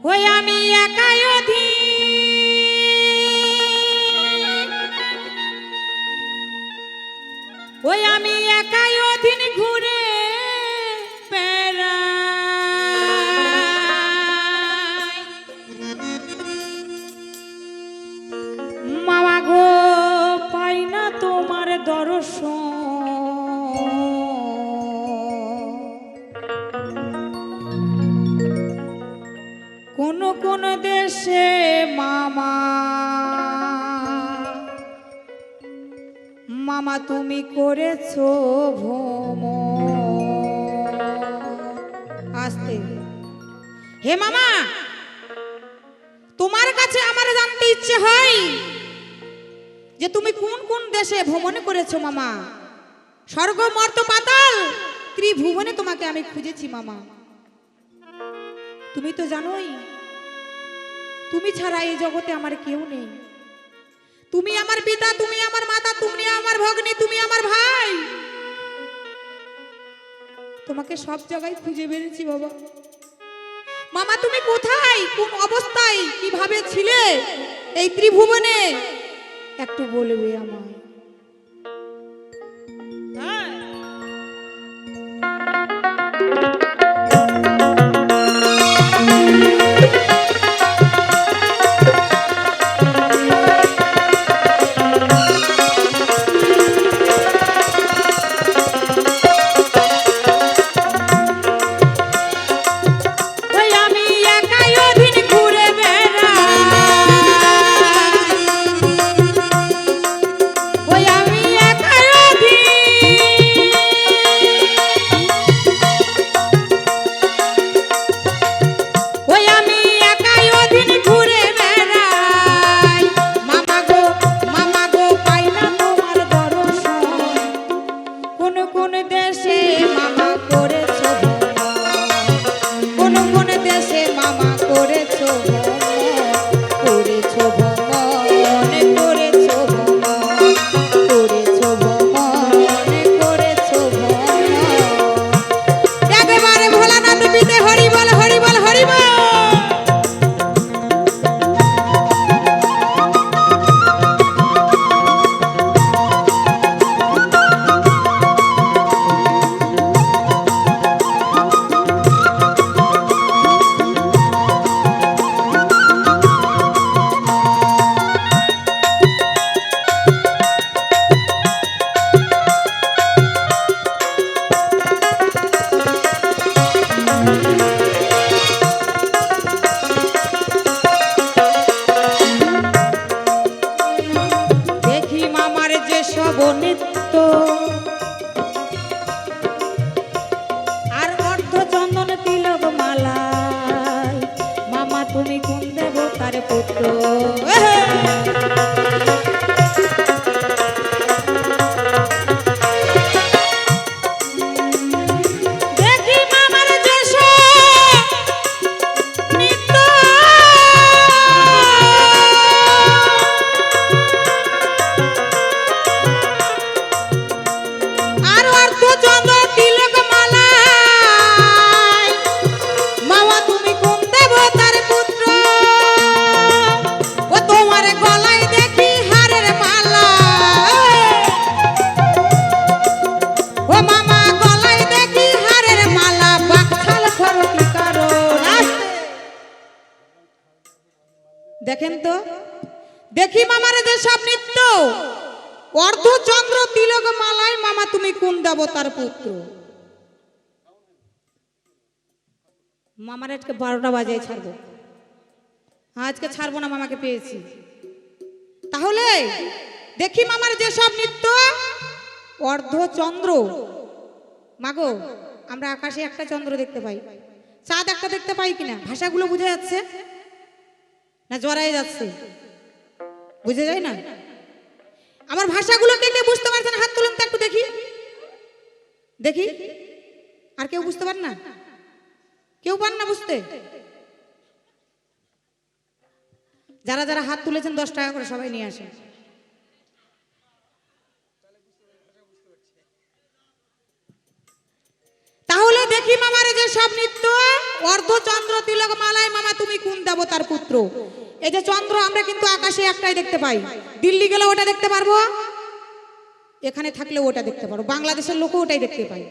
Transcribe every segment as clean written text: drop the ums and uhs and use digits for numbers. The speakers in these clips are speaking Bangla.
ওই আমি একাই অধীন, ওই আমি একাই অধীন ঘুরে বেড়াই। মামা গো পাই না তোমার দর্শন, কোন কোন দেশে মামা, মামা তুমি করেছো ভ্রমণ। আস্তে, হে মামা, তোমার কাছে আমার জানতে ইচ্ছে হয় যে তুমি কোন কোন দেশে ভ্রমণ করেছো মামা। স্বর্গ মর্ত পাতাল ত্রিভুবনে তোমাকে আমি খুঁজেছি মামা। তুমি তো জানোই তুমি ছাড়া এই জগতে আমার কেউ নেই। তুমি আমার পিতা, তুমি আমার মাতা, তুমি আমার ভগ্নী, তুমি আমার ভাই। তোমাকে সব জায়গায় খুঁজে বেরিয়েছি বাবা। মামা তুমি কোথায়, কোন অবস্থায়, কিভাবে ছিলে এই ত্রিভুবনে একটু বলবে আমায়। নিত্য আর অর্ধ চন্দন তিলক মালায়, মামা তুমি কোন দেবতার পুত্র। দেখেন তো, দেখি মামার যে সব নৃত্য, অর্ধচন্দ্র তিলক মালায়, মামা তুমি কোন দেবতার পুত্র। মামার আজকে 12টা বাজে ছাড়বো, আজকে ছাড়বো না, মামাকে পেয়েছি। তাহলে দেখি মামার যে সব নৃত্য, অর্ধচন্দ্র। মাগো আমরা আকাশে একটা চন্দ্র দেখতে পাই, চাঁদ একটা দেখতে পাই কিনা, ভাষাগুলো বুঝে যাচ্ছে না জড়াই যাচ্ছে, বুঝে যায় না। আমার ভাষাগুলো কে কে বুঝতে পারছেন হাত তুলুন তো একটু দেখি, দেখি। আর কেউ বুঝতে পার না? কেউ পান না বুঝতে? যারা যারা হাত তুলেছেন 10 টাকা করে সবাই নিয়ে আসেন। তাহলে দেখি মামার যে সব নৃত্য, অর্ধচন্দ্র তিলক মালায়, মামা তুমি কোন দেবতার পুত্র। এই যে চন্দ্র আমরা কিন্তু আকাশে একটাই দেখতে পাই, দিল্লি গেলে ওটা দেখতে পারবো, এখানে থাকলে ওটা দেখতে পারবো, বাংলাদেশের লোকও ওটাই দেখতে পাই,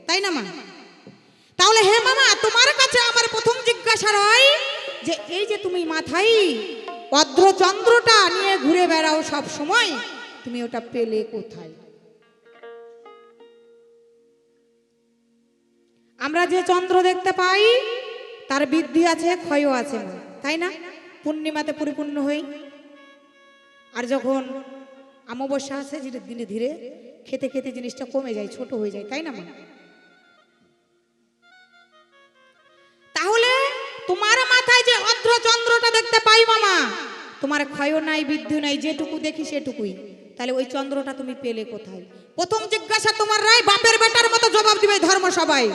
তাই না মা? তাহলে হে মামা, তোমার কাছে আমার প্রথম জিজ্ঞাসা রয় যে এই যে তুমি মাথায় অর্ধ চন্দ্রটা নিয়ে ঘুরে বেড়াও সব সময়, তুমি ওটা পেলে কোথায়? আমরা যে চন্দ্র দেখতে পাই তার বৃদ্ধি আছে, ক্ষয়ও আছে না, তাই না? পূর্ণিমাতে পরিপূর্ণ হই, আর যখন অমাবস্যা আসে ধীরে ধীরে খেতে খেতে জিনিসটা কমে যায়, ছোট হয়ে যায়, তাই না মা? তাহলে তোমার মাথায় যে অর্ধ চন্দ্রটা দেখতে পাই মামা, তোমার ক্ষয় নাই, বৃদ্ধি নাই, যেটুকু দেখি সেটুকুই, তাহলে ওই চন্দ্রটা তুমি পেলে কোথায়? প্রথম জিজ্ঞাসা তোমার রায়, বাপের বেটার মতো জবাব দিবে ধর্ম সবাই,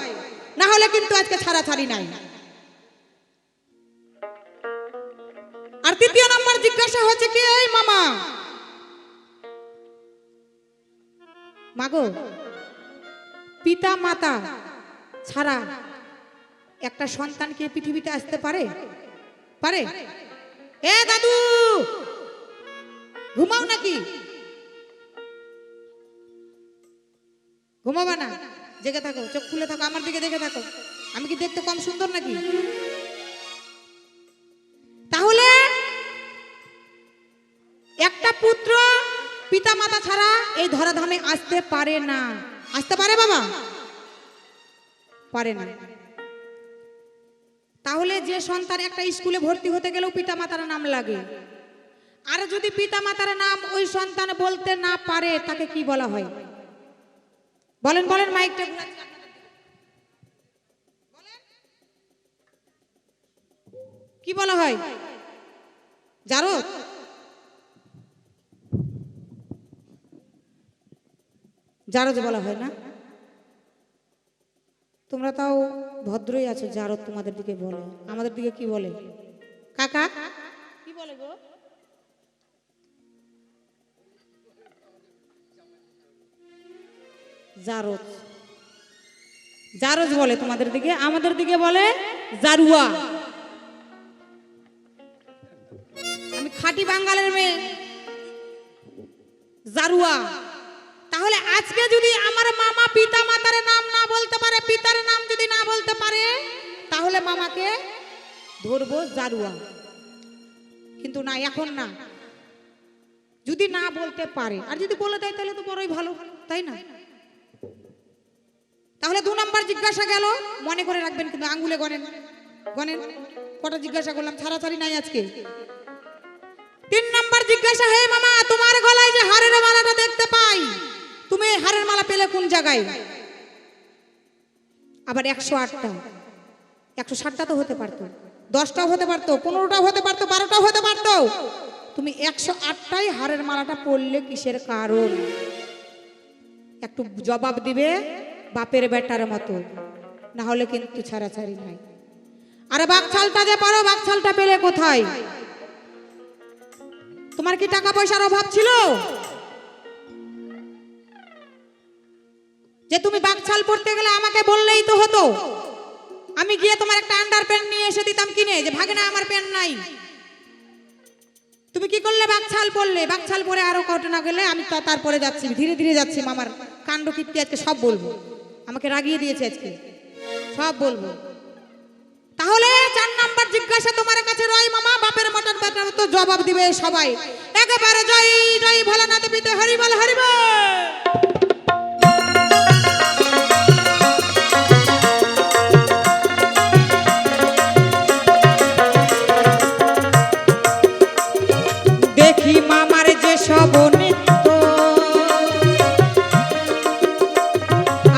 না হলে কিন্তু আজকে ছাড়াছাড়ি নাই। আর তৃতীয় নম্বর জিজ্ঞাসা হচ্ছে কি, এই মামা মাগো, পিতা মাতা ছাড়া একটা সন্তান কি পৃথিবীতে আসতে পারে? পারে? এ দাদু, ঘুমাও নাকি? ঘুমাবা না, জেগে থাকো, চোখ খুলে থাকো, আমার দিকে দেখে থাকো, আমি কি দেখতে কম সুন্দর নাকি? তাহলে একটা পুত্র পিতা মাতা ছাড়া এই ধরাধামে আসতে পারে না। আসতে পারে বাবা? পারে না। তাহলে যে সন্তান একটা স্কুলে ভর্তি হতে গেলেও পিতা মাতার নাম লাগে, আর যদি পিতা মাতার নাম ওই সন্তান বলতে না পারে তাকে কি বলা হয়? বলেন বলেন, মাইকটা কি বলা হয়? জারদ? জারদ বলা হয় না? তোমরা তাও ভদ্রই আছো, জারদ তোমাদের দিকে বলে, আমাদের দিকে কি বলে? কাকা কি বলে গো? জারদ, জারজ বলে তোমাদের দিকে, আমাদের দিকে বলে জারুয়া। আমি খাঁটি বাঙালের মেয়ে, জারুয়া। তাহলে আজকে যদি আমার মামা পিতা মাতার নাম না বলতে পারে, পিতার নাম যদি না বলতে পারে, তাহলে মামাকে ধরবো জারুয়া। কিন্তু না, এখন না, যদি না বলতে পারে, আর যদি বলে দেয় তাহলে তো বড়ই ভালো, তাই না? তাহলে 2 নম্বর জিজ্ঞাসা গেল, মনে করে রাখবেন কিন্তু, আঙ্গুলে গনেন গনেন কটা জিজ্ঞাসা করলাম, ছাড়াছাড়ি নাই আজকে। 3 নম্বর জিজ্ঞাসা, হে মামা, তোমার গলায় যে হারের মালাটা দেখতে পাই, তুমি হারের মালা পেলে কোন জায়গায়? আবার 108টা, 160টা তো হতে পারতো, 10টাও হতে পারতো, 15টাও হতে পারতো, 12টাও হতে পারতো, তুমি 108টাই হারের মালাটা পরলে কিসের কারণ? একটু জবাব দিবে বাপের বেটার মতো, না হলে কিন্তু ছাড়াছাড়ি নাই। আরে বাকছালটা যে পারো, বাকছালটা পেলে কোথায়? তোমার কি টাকা পয়সার অভাব ছিল যে তুমি বাকছাল পড়তে গেলে আমাকে বললেই তো হতো, আমি গিয়ে তোমার একটা আন্ডার প্যান্ট নিয়ে এসে দিতাম কিনে, যে ভাগনা আমার প্যান্ট নাই। তুমি কি করলে? বাকছাল পড়লে। বাকছাল পরে আরো ঘটনা গেলে আমি তারপরে যাচ্ছি, ধীরে ধীরে যাচ্ছি, মামার কাণ্ড কীর্তি আজকে সব বলবো, আমাকে রাগিয়ে দিয়েছে আজকে, সব বলবো। তাহলে 4 নম্বর জিজ্ঞাসা তোমার কাছে রয় মামা, বাপের মটন বেটার তো জবাব দিবে সবাই, একেবারে জয় জয় ভোলানাথ পিতে হরি বল হরি বল। দেখি মামার যে সব নৃত্য,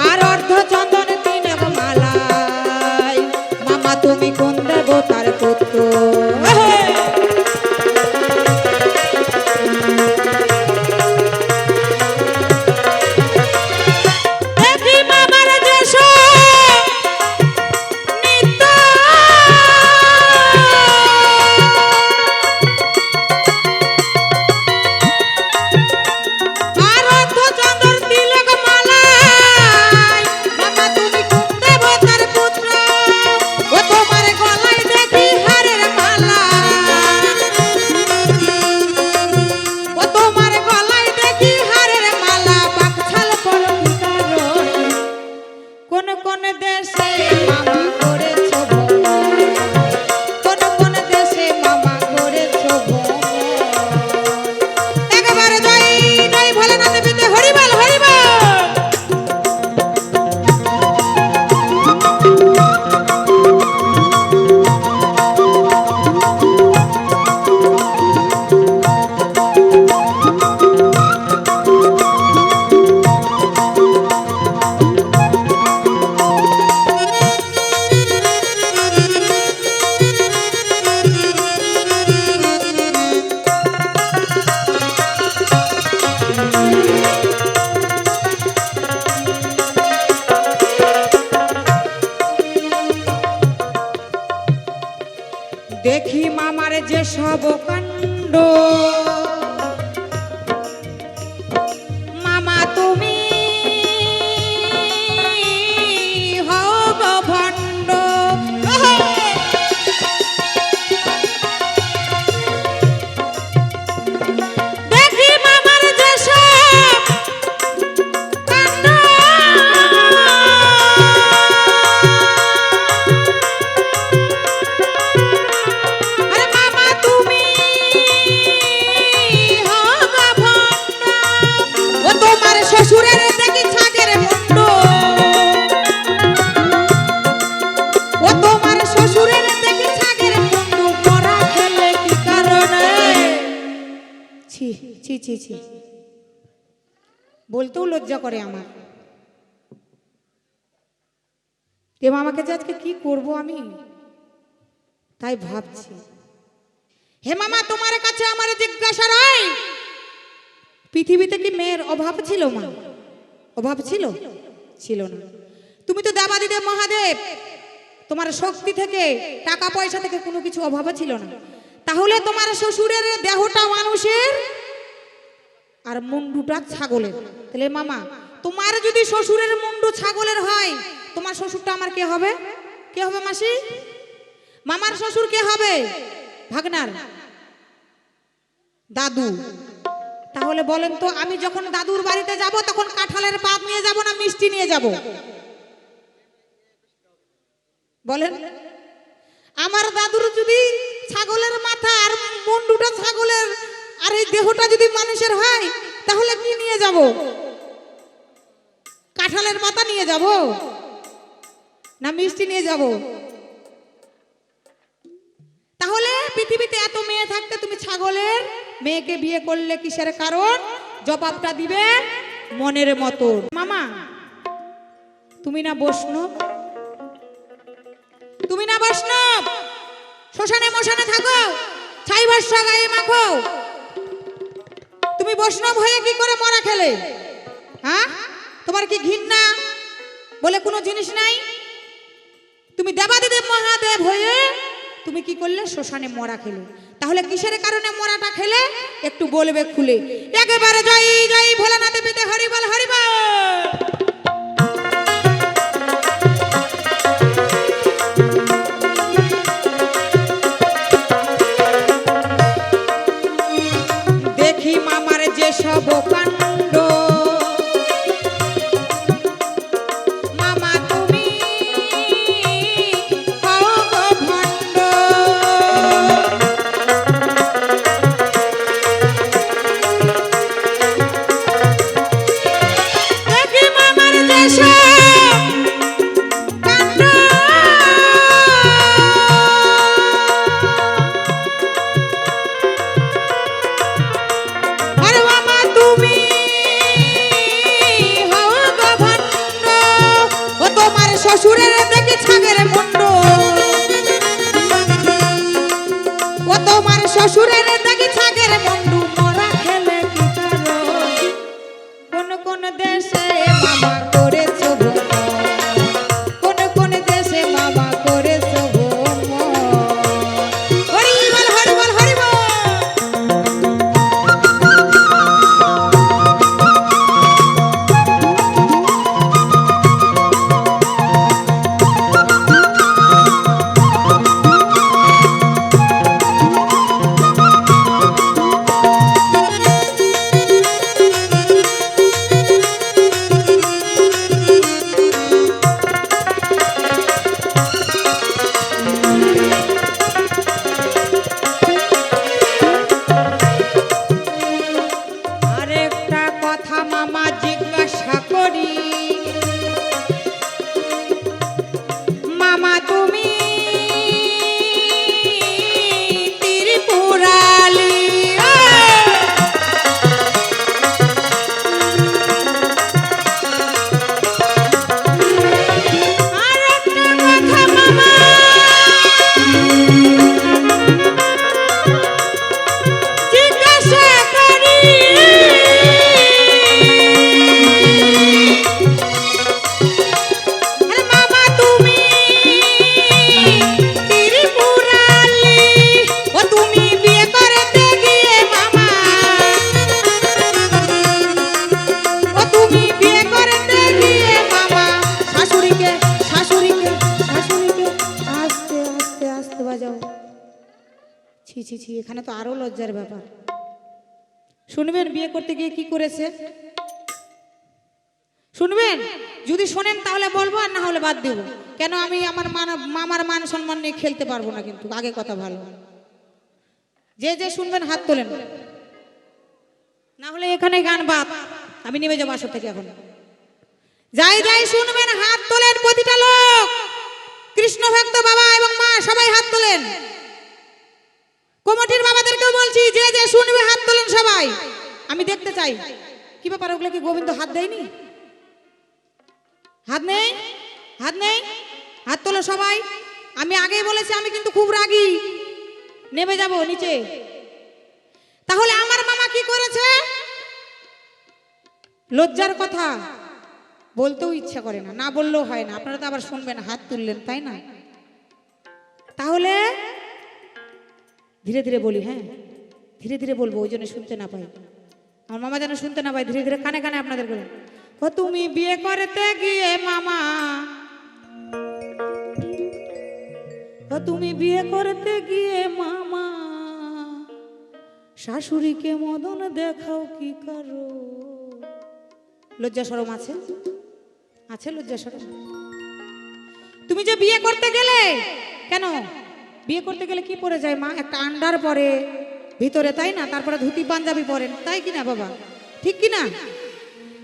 আর অর্ধচন্দন 3 মালায়, মামা তুমি কোন দেবতার পুত্র? হারের দেখি মামার যে সব কাণ্ড মামা তুমি হও গো ভণ্ড। দেখি মামার যে সব কাণ্ড আরে মামা তুমি হও গো ভণ্ড। ও তোমার শ্বশুরের দেখি ছাগের মুন্ড, ও তোমার শ্বশুরের দেখি ছাগের মুন্ড, মরা খেলে কি কারণে। ছি ছি ছি ছি, বলতেও লজ্জা করে আমার। এ মামাকে যে আজকে কি করব আমি তাই ভাবছি। হে মামা, তোমার কাছে আমার জিজ্ঞাসা রাই, পৃথিবীতে কি মেয়ের অভাব ছিল? মা অভাব ছিল? ছিল না। তুমি তো দেবাদিদেব মহাদেব, তোমার শক্তি থেকে টাকা পয়সা থেকে কোনো কিছু অভাব ছিল না। তাহলে তোমার শ্বশুরের দেহটা মানুষের আর মুন্ডুটা ছাগলের। তাহলে মামা, তোমার যদি শ্বশুরের মুন্ডু ছাগলের হয়, তোমার শ্বশুরটা আমার কে হবে? কে হবে মাসি? মামার শ্বশুর কে হবে? ভাগনার দাদু। তাহলে বলেন তো, আমি যখন দাদুর বাড়িতে যাব তখন কাঁঠালের পাত নিয়ে যাব না মিষ্টি নিয়ে যাব? বলেন। আমার দাদুর যদি ছাগলের মাথা আর মুন্ডুটা ছাগলের আর এই দেহটা যদি মানুষের হয়, তাহলে কি নিয়ে যাব? কাঁঠালের পাতা নিয়ে যাব না মিষ্টি নিয়ে যাব? তাহলে পৃথিবীতে এত মেয়ে থাকতে তুমি ছাগলের মেয়েকে বিয়ে করলে কিসের কারণ? জবাবটা দিবে মনের মতো। মামা, তুমি না বৈষ্ণব, তুমি না বৈষ্ণব, শ্মশানে মশানে থাকো, ছাই ভস্য গায়ে মাখো, তুমি বৈষ্ণব হয়ে কি করে মরা খেলে? হ্যাঁ, তোমার কি ঘৃণা বলে কোনো জিনিস নাই? তুমি দেবাদিদেব মহাদেব হয়ে তুমি কি করলে? শ্মশানে মরা খেলে। তাহলে কিসের কারণে মরাটা খেলে একটু বলবে খুলে। একেবারে জয় জয় ভোলানাথ পিতে হরিবল হরিবল। দেখি মামার যে সব কাণ্ড মামা তুমি হও গো ভণ্ড। দেখি মামার যে সব কাণ্ড আরে মামা তুমি হও গো ভণ্ড। ও তোমার শ্বশুরের দেখি ছাগের মুন্ড, ও তোমার শ্বশুরের দেখি ছাগের মুন্ডু, মরা খেলে কি কারণ? কোন কোন দেশে মামা করেছো ভ্রমণ, কোন কোন দেশে মামা করেছো ভ্রমণ। হরিবল হরিবল হরিবল। ছি ছি ছি, এখানে তো আরো লজ্জার ব্যাপার। শুনবেন বিয়ে করতে গিয়ে কি করেছে? শুনবেন, যদি শোনেন তাহলে বলবো, আর না হলে বাদ দেব। কেন আমি আমার মামার মান সম্মান নিয়ে খেলতে পারবো না, কিন্তু আগে কথা ভালো। যে যে শুনবেন হাত তোলেন, না হলে এখানে গান বাদ, আমি নেমে যাবো আসর থেকে এখন। যাই যাই শুনবেন হাত তোলেন প্রতিটা লোক, কৃষ্ণ ভক্ত বাবা এবং মা সবাই হাত তোলেন। কমিটির বাবাদেরকেও বলছি, যে যে শুনবে হাত তোলেন সবাই, আমি দেখতে চাই। কি ব্যাপার, ওগুলো কি গোবিন্দ হাত দেয়নি? হাত নেই, হাত নেই, হাত তোলো সবাই। আমি আগেই বলেছি আমি কিন্তু খুব রাগী, নেমে যাব নিচে। তাহলে আমার মামা কি করেছে? লজ্জার কথা বলতেও ইচ্ছা করে না, না বললেও হয় না। আপনারা তো আবার শুনবেন, হাত তুললেন, তাই না? তাহলে ধীরে ধীরে বলি, হ্যাঁ ধীরে ধীরে বলবো, ওই জন্য শুনতে না পাই, আমার মামা যেন শুনতে না পাই। ধীরে ধীরে কানে কানে আপনাদের বলুন। ও তুমি বিয়ে করতে গিয়ে মামা, ও তুমি বিয়ে করতে গিয়ে মামা, শাশুড়িকে মদন দেখাও কি করো? লজ্জা শরম আছে? আছে লজ্জা শরম? তুমি যে বিয়ে করতে গেলে, কেন বিয়ে করতে গেলে কি পরে যায় মা? একটা আন্ডার পরে ভিতরে, তাই না? তারপরে ধুতি পাঞ্জাবি পরেন, তাই কিনা বাবা? ঠিক কিনা?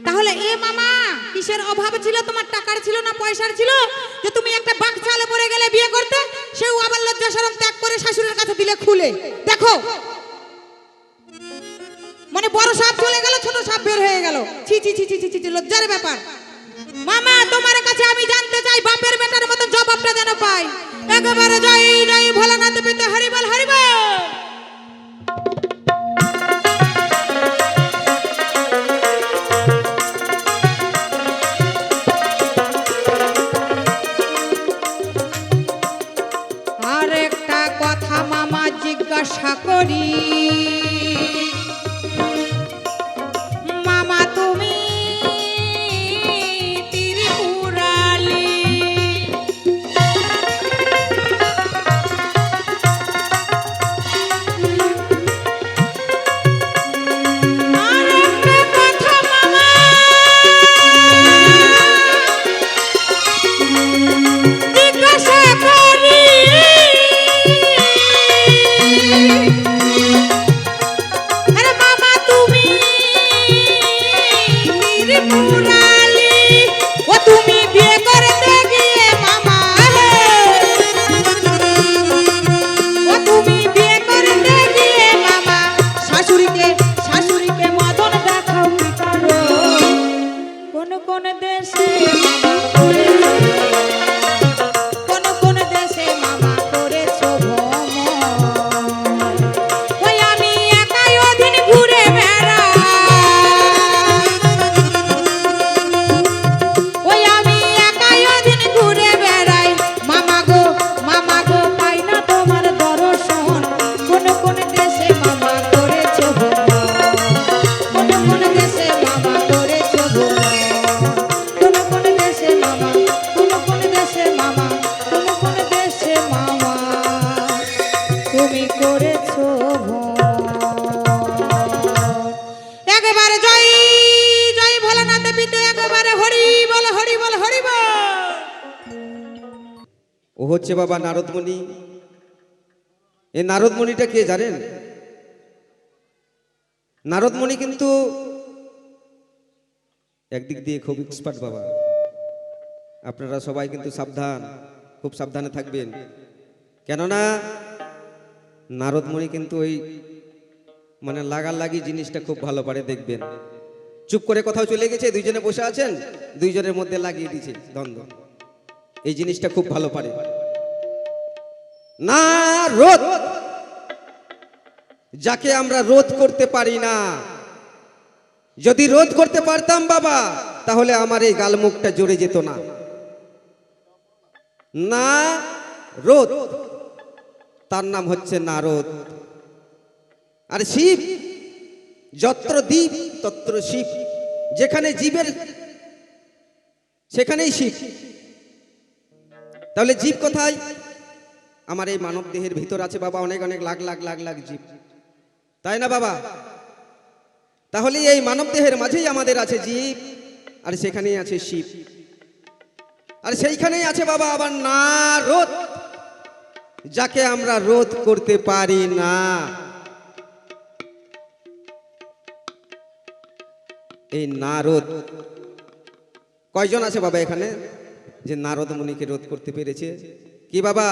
তাহলে এ মামা কিসের অভাব ছিল? তোমার টাকার ছিল না পয়সার ছিল যে তুমি একটা বাকছালে পরে গেলে বিয়ে করতে? সেও আবার লজ্জা শরম ত্যাগ করে শাশুড়ির কাছে দিলে খুলে। দেখো, মানে বড় সাপ চলে গেল, ছোট সাপ বের হয়ে গেল। ছি ছি ছি ছি ছি ছি, লজ্জার ব্যাপার। মামা তোমার কাছে আমি জানতে চাই, বাপের বেটার মতো জবাবটা যেন পাই। একেবারে যাই যাই ভোলানাথ পিতে হরিবল হরিবল। আর একটা কথা মামা জিজ্ঞাসা করি, মামা তুমি ত্রিপুরালি, আর একটা কথা মামা জিজ্ঞাসা করি, আরে মামা তুমি ত্রিপুরালি, ও তুমি বিয়ে করতে গিয়ে মামা, ও তুমি বিয়ে করতে গিয়ে মামা, শাশুড়িকে মদন দেখাও কি করো? কোন কোন দেশে মামা করেছো, কোন কোন দেশে মামা করেছো ভ্রমণ? ওই আমি একাই ওদিন ঘুরে বেড়াই, ওই আমি একাই ওদিন ঘুরে বেড়াই, মামা গো পাই না তোমার দর্শন। কোন কোন দেশে মামা করেছো ভ্রমণ, কোন কোন দেশে মামা করেছো ভ্রমণ, কোন কোন দেশে মামা, কোন কোন দেশে মামা, কোন কোন দেশে মামা তুমি করেছো ভ্রমণ। একেবারে জয় জয় ভোলানাথ পিতে, একেবারে হরি বল হরি বল হরি বল। ও হচ্ছে বাবা নারদমণি। এই নারদমণিটা কে জানেন? নারদমণি কিন্তু একদিক দিয়ে খুব এক্সপার্ট বাবা। আপনারা সবাই কিন্তু সাবধান, খুব সাবধানে থাকবেন। কেননা নারদমণি কিন্তু ওই মানে লাগালাগি জিনিসটা খুব ভালো পারে, দেখবেন। চুপ করে কোথাও চলে গেছে, দুইজনে বসে আছেন, দুইজনের মধ্যে লাগিয়ে দিয়েছে দ্বন্দ্ব। এই জিনিসটা খুব ভালো পারে। না রোধ, যাকে আমরা রোধ করতে পারি না। যদি রোধ করতে পারতাম বাবা, তাহলে আমার এই গালমুখটা জোরে যেত না। না রোধ, তার নাম হচ্ছে নারদ। আর শিব, যত্র দীপ তত্র শিব। যেখানে জীবের সেখানেই শিব। তাহলে জীব কোথায়? আমার এই মানব দেহের ভিতর আছে বাবা অনেক অনেক লাখ লাখ লাখ লাখ জীব, তাই না বাবা? তাহলে এই মানব দেহের মাঝেই আমাদের আছে জীব, আর সেখানেই আছে শিব, আর সেইখানেই আছে বাবা আবার নারদ, যাকে আমরা রোধ করতে পারি না। এই নারদ কয়জন আছে বাবা এখানে যে নারদ মুনিকে রোধ করতে পেরেছে? কি বাবা,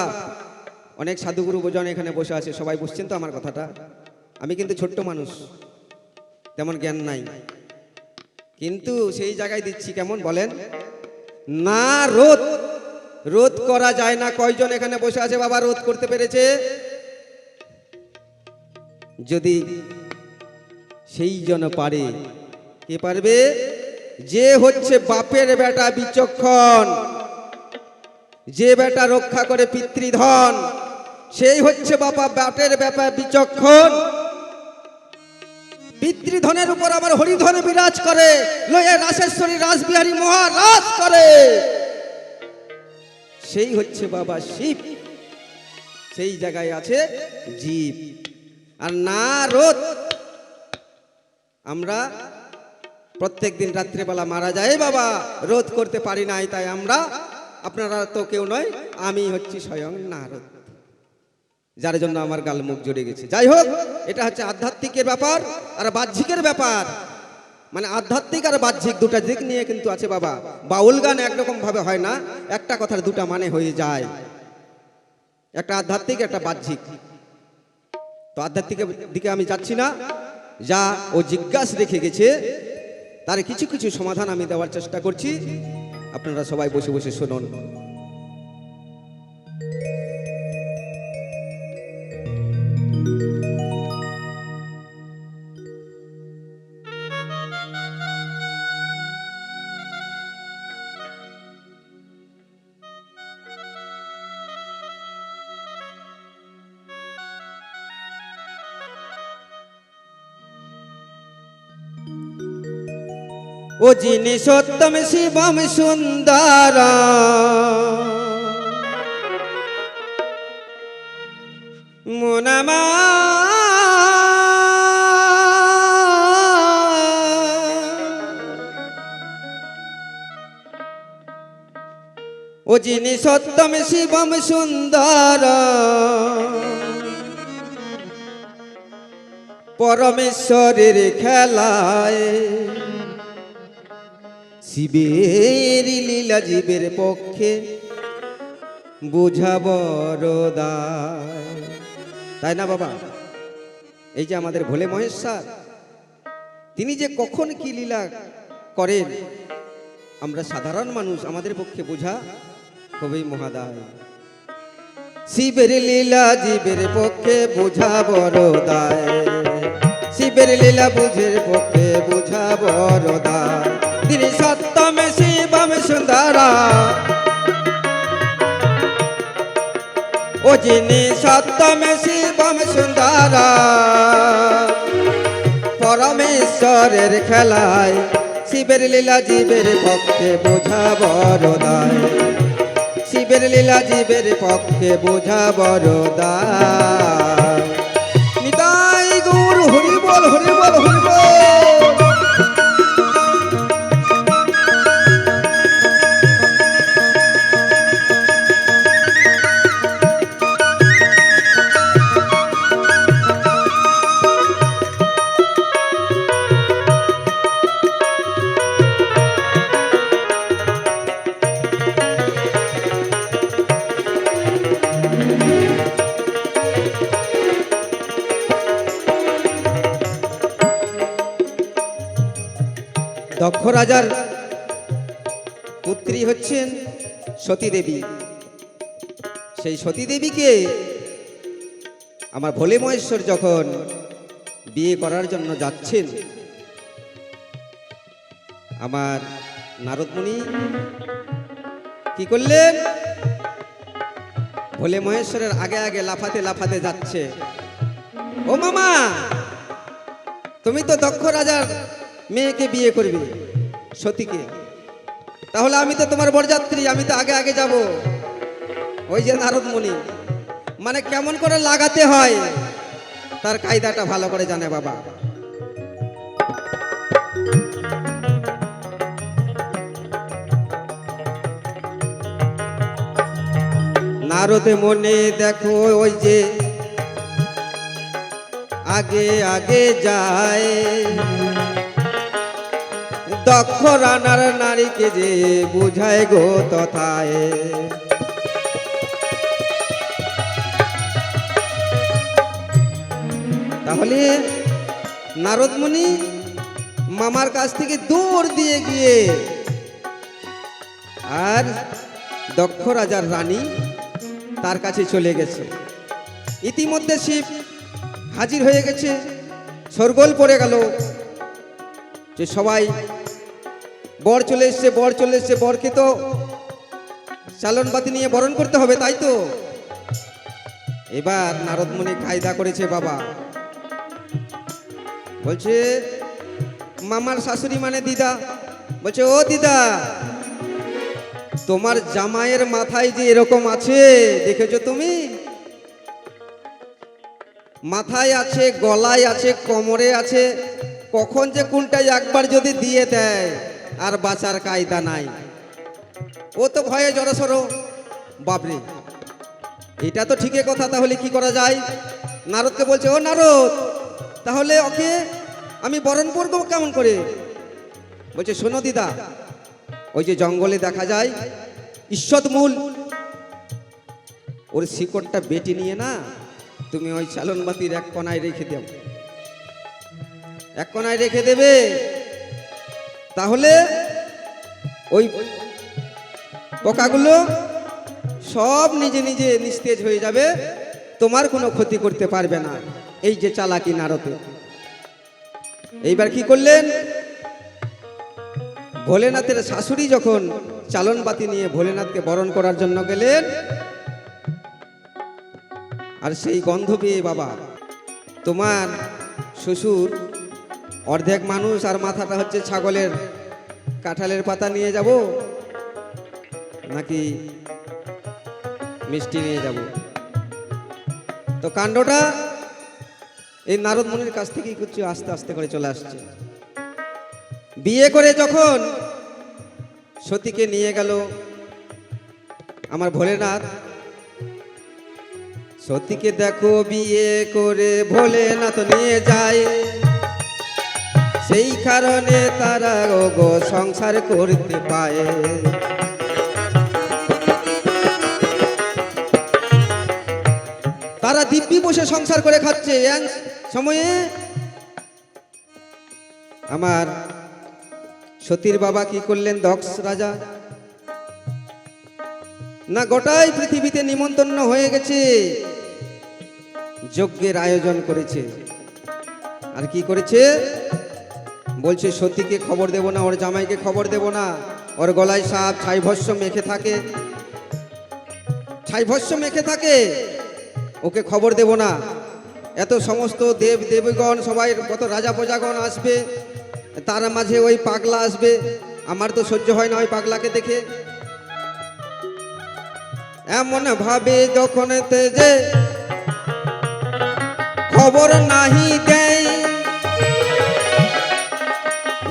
অনেক সাধুগুরু বোঝান এখানে বসে আছে, সবাই বুঝছেন তো আমার কথাটা? আমি কিন্তু ছোট্ট মানুষ, তেমন জ্ঞান নাই, কিন্তু সেই জায়গায় দিচ্ছি কেমন বলেন? না রোধ রোধ করা যায় না। কয়জন এখানে বসে আছে বাবা রোধ করতে পেরেছে? যদি সেই জন পারে, কে পারবে? যে হচ্ছে বাপের বেটা বিচক্ষণ, যে বেটা রক্ষা করে পিতৃধন, সেই হচ্ছে বাবা বাপের বেটা বিচক্ষণ। পিতৃধনের উপর আবার হরিধন বিরাজ করে, লয়ে রাসেশ্বরী রাসবিহারী মহারাজ করে, সেই হচ্ছে বাবা শিব। সেই জায়গায় আছে জীব আর নারদ। আমরা প্রত্যেক দিন রাত্রেবেলা মারা যায় বাবা, রোধ করতে পারি নাই, তাই আমরা, আপনারা তো কেউ নয়, আমি হচ্ছি স্বয়ং নারদ, যার জন্য আমার গাল মুখ জড়ে গেছে। যাই হোক, এটা হচ্ছে আধ্যাত্মিকের ব্যাপার আর বাহ্যিকের ব্যাপার, মানে আধ্যাত্মিক আর বাহ্যিক দুটা দিক নিয়ে কিন্তু আছে বাবা। বাউল গান একরকম ভাবে হয় না, একটা কথার দুটা মানে হয়ে যায়, একটা আধ্যাত্মিক একটা বাহ্যিক। তো আধ্যাত্মিকের দিকে আমি যাচ্ছি না, যা ও জিজ্ঞাসা রেখে গেছে তার কিছু কিছু সমাধান আমি দেওয়ার চেষ্টা করছি, আপনারা সবাই বসে বসে শুনুন। ও যিনি সত্যম শিবম সুন্দর, মুনামা ও যিনি সত্যম শিবম সুন্দর, পরমেশ্বরের খেলায় শিবের লীলা জীবের পক্ষে বোঝা বড় দায়। তাই না বাবা? এই যে আমাদের ভোলে মহেশ্বর, তিনি যে কখন কি লীলা করেন আমরা সাধারণ মানুষ, আমাদের পক্ষে বোঝা খুবই মহাদায়। শিবের লীলা জীবের পক্ষে বোঝা বড় দায়, শিবের লীলা বুঝের পক্ষে বোঝা বড় দায়। তিনি সত্যম শিবম সুন্দরা, ও যিনি সত্যম শিবম সুন্দরা, পরমেশ্বরের খেলায় শিবের লীলা জীবের পক্ষে বোঝা বড় দায়, শিবের লীলা জীবের পক্ষে বোঝা বড় দায়। নিতাই গৌর হরি বল হরি বল হরি বল। দক্ষ রাজার পুত্রী হচ্ছেন সতী দেবী। সেই সতী দেবীকে আমার ভোলে মহেশ্বর যখন বিয়ে করার জন্য যাচ্ছেন, আমার নারদ মুনি কি করলেন? ভোলে মহেশ্বরের আগে আগে লাফাতে লাফাতে যাচ্ছে। ও মামা, তুমি তো দক্ষ রাজার মেয়েকে বিয়ে করবে, সতীকে, তাহলে আমি তো তোমার বরযাত্রী, আমি তো আগে আগে যাব। ওই যে নারদ মুনি মানে কেমন করে লাগাতে হয় তার কায়দাটা ভালো করে জানে বাবা। নারদ মনে দেখো ওই যে আগে আগে যায়, দক্ষ রানার নারীকে যে বুঝায় গো তথায়। তাহলে নারদ মুনি মামার কাছ থেকে দৌড় দিয়ে গিয়ে আর দক্ষ রাজার রানী তার কাছে চলে গেছে। ইতিমধ্যে শিব হাজির হয়ে গেছে, শোরগোল পড়ে গেল যে সবাই বর চলে এসছে, বর চলে এসছে, বরকে তো চালন বাতি নিয়ে বরণ করতে হবে, তাই তো। এবার নারদ মুনি কায়দা করেছে বাবা, বলছে মামার শাশুড়ি মানে দিদা, বলছে ও দিদা, তোমার জামাইয়ের মাথায় যে এরকম আছে দেখেছো তুমি? মাথায় আছে, গলায় আছে, কোমরে আছে, কখন যে কোনটাই একবার যদি দিয়ে দেয় আর বাঁচার কায়দা নাই। ও তো ভয়ে জড়সড়, বাপরে এটা তো ঠিকই কথা, তাহলে কি করা যায়? নারদকে বলছে ও নারদ, তাহলে ওকে আমি বরণ করবো কেমন করে? বলছে শোনো দিদা, ওই যে জঙ্গলে দেখা যায় ঈশ্বত মূল, ওর শিকড়টা বেটে নিয়ে না তুমি ওই চালন বাতির এক কোনায় রেখে দেব, এক কোনায় রেখে দেবে, তাহলে ওই পোকাগুলো সব নিজে নিজে নিস্তেজ হয়ে যাবে, তোমার কোনো ক্ষতি করতে পারবে না। এই যে চালাকি নারদে। এইবার কি করলেন, ভোলেনাথের শাশুড়ি যখন চালন বাতি নিয়ে ভোলেনাথকে বরণ করার জন্য গেলেন, আর সেই গন্ধ পেয়ে বাবা, তোমার শ্বশুর অর্ধেক মানুষ আর মাথাটা হচ্ছে ছাগলের কাঁঠালের পাতা নিয়ে যাব নাকি মিষ্টি নিয়ে যাব? তো কাণ্ডটা এই নারদ মুনির কাছ থেকেই কিছু আস্তে আস্তে করে চলে আসছে। বিয়ে করে যখন সতীকে নিয়ে গেল আমার ভোলেনাথ, সতীকে দেখো বিয়ে করে ভোলেনাথ নিয়ে যায়, সেই কারণে তারা গো সংসার করতে পায়। তারা দিব্যি বসে সংসার করে খাচ্ছে। সময়ে আমার সতীর বাবা কি করলেন, দক্ষ রাজা না গোটাই পৃথিবীতে নিমন্ত্রণ হয়ে গেছে, যজ্ঞের আয়োজন করেছে। আর কি করেছে, বলছে সতীকে খবর দেব না, ওর জামাইকে খবর দেব না, ওর গলায় সাপ ছাইভস্য মেখে থাকে, ছাইভস্য মেখে থাকে, ওকে খবর দেব না। এত সমস্ত দেব দেবগণ সবাই, কত রাজা প্রজাগণ আসবে, তার মাঝে ওই পাগলা আসবে, আমার তো সহ্য হয় না ওই পাগলাকে দেখে। এমন ভাবে যখন যে খবর নাহি দেয়,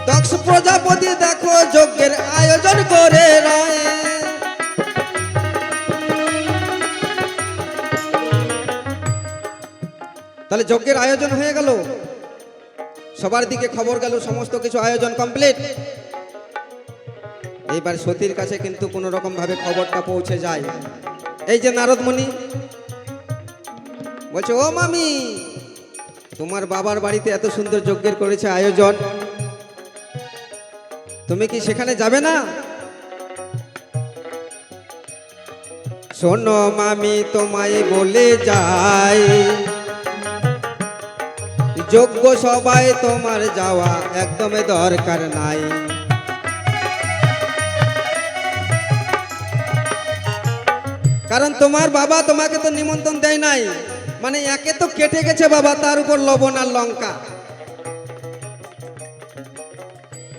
দক্ষ প্রজাপতি দেখো যজ্ঞের আয়োজন করে রায়। তাহলে যজ্ঞের আয়োজন হয়ে গেল, সবার দিকে খবর গেল, সমস্ত কিছু আয়োজন কমপ্লিট। এইবার সতীর কাছে কিন্তু কোনো রকম ভাবে খবরটা পৌঁছে যায়। এই যে নারদ মুনি বলছে ও মামি, তোমার বাবার বাড়িতে এত সুন্দর যজ্ঞের করেছে আয়োজন, তুমি কি সেখানে যাবে না? শোনো মামি তোমায় বলে যাই, যোগ্য সবাই তোমার যাওয়া একদম দরকার নাই। কারণ তোমার বাবা তোমাকে তো নিমন্ত্রণ দেয় নাই, মানে একে তো কেটে গেছে বাবা, তার উপর লবণ আর লঙ্কা।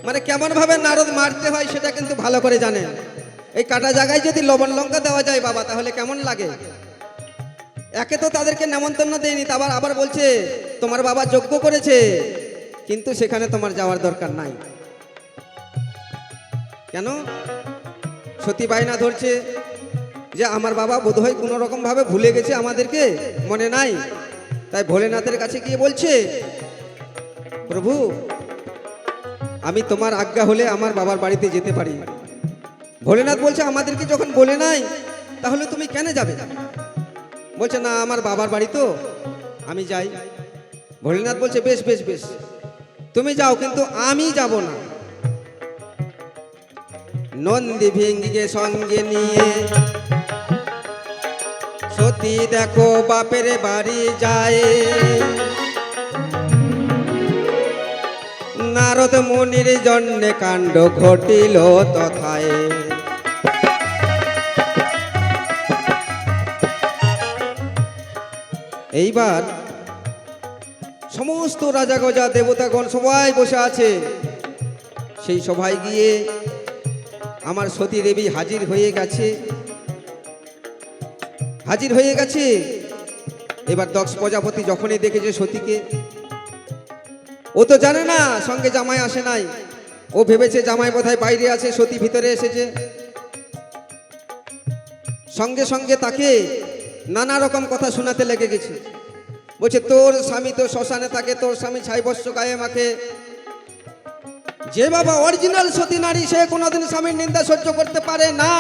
মানে কেমন ভাবে নারদ মারতে হয় সেটা কিন্তু ভালো করে জানে। এই কাটা জায়গায় যদি লবণ লঙ্কা দেওয়া যায় বাবা, তাহলে কেমন লাগে? একে তো তাদেরকে নেমন্তন্ন দেয়নি, আবার আবার বলছে তোমার বাবা যজ্ঞ করেছে, কিন্তু সেখানে তোমার যাওয়ার দরকার নাই। কেন? সতী বায়না ধরছে যে আমার বাবা বোধহয় কোনো রকম ভাবে ভুলে গেছে, আমাদেরকে মনে নাই। তাই ভোলেনাথের কাছে গিয়ে বলছে, প্রভু আমি তোমার আজ্ঞা হলে আমার বাবার বাড়িতে যেতে পারি। ভোলেনাথ বলছে আমাদেরকে যখন বলে নাই তাহলে তুমি কেন যাবে? বলছে না আমার বাবার বাড়ি তো, আমি যাই। ভোলেনাথ বলছে বেশ বেশ বেশ, তুমি যাও, কিন্তু আমি যাব না। নন্দী ভিঙ্গিকে সঙ্গে নিয়ে সতী দেখো বাপের বাড়ি যায়। নারদ মুনির জন্যে কাণ্ড ঘটিল তথায়। এইবার সমস্ত রাজা গজা দেবতাগণ সবাই বসে আছে। সেই সভায় গিয়ে আমার সতী দেবী হাজির হয়ে গেছে। এবার দক্ষ প্রজাপতি যখনই দেখেছে সতীকে, ও তো জানে না সঙ্গে জামাই আসে নাই। ও ভেবেছে জামাই বোধহয় বাইরে আছে, সতী ভিতরে এসেছে। সঙ্গে সঙ্গে তাকে নানা রকম কথা শোনাতে লেগে গেছে। বলছে তোর স্বামী তো শ্মশানে থাকে, তোর স্বামী ছাই বস্ত্র গায়ে মাখে। যে বাবা অরিজিনাল সতী নারী, সে কোনোদিন স্বামীর নিন্দা সহ্য করতে পারে না।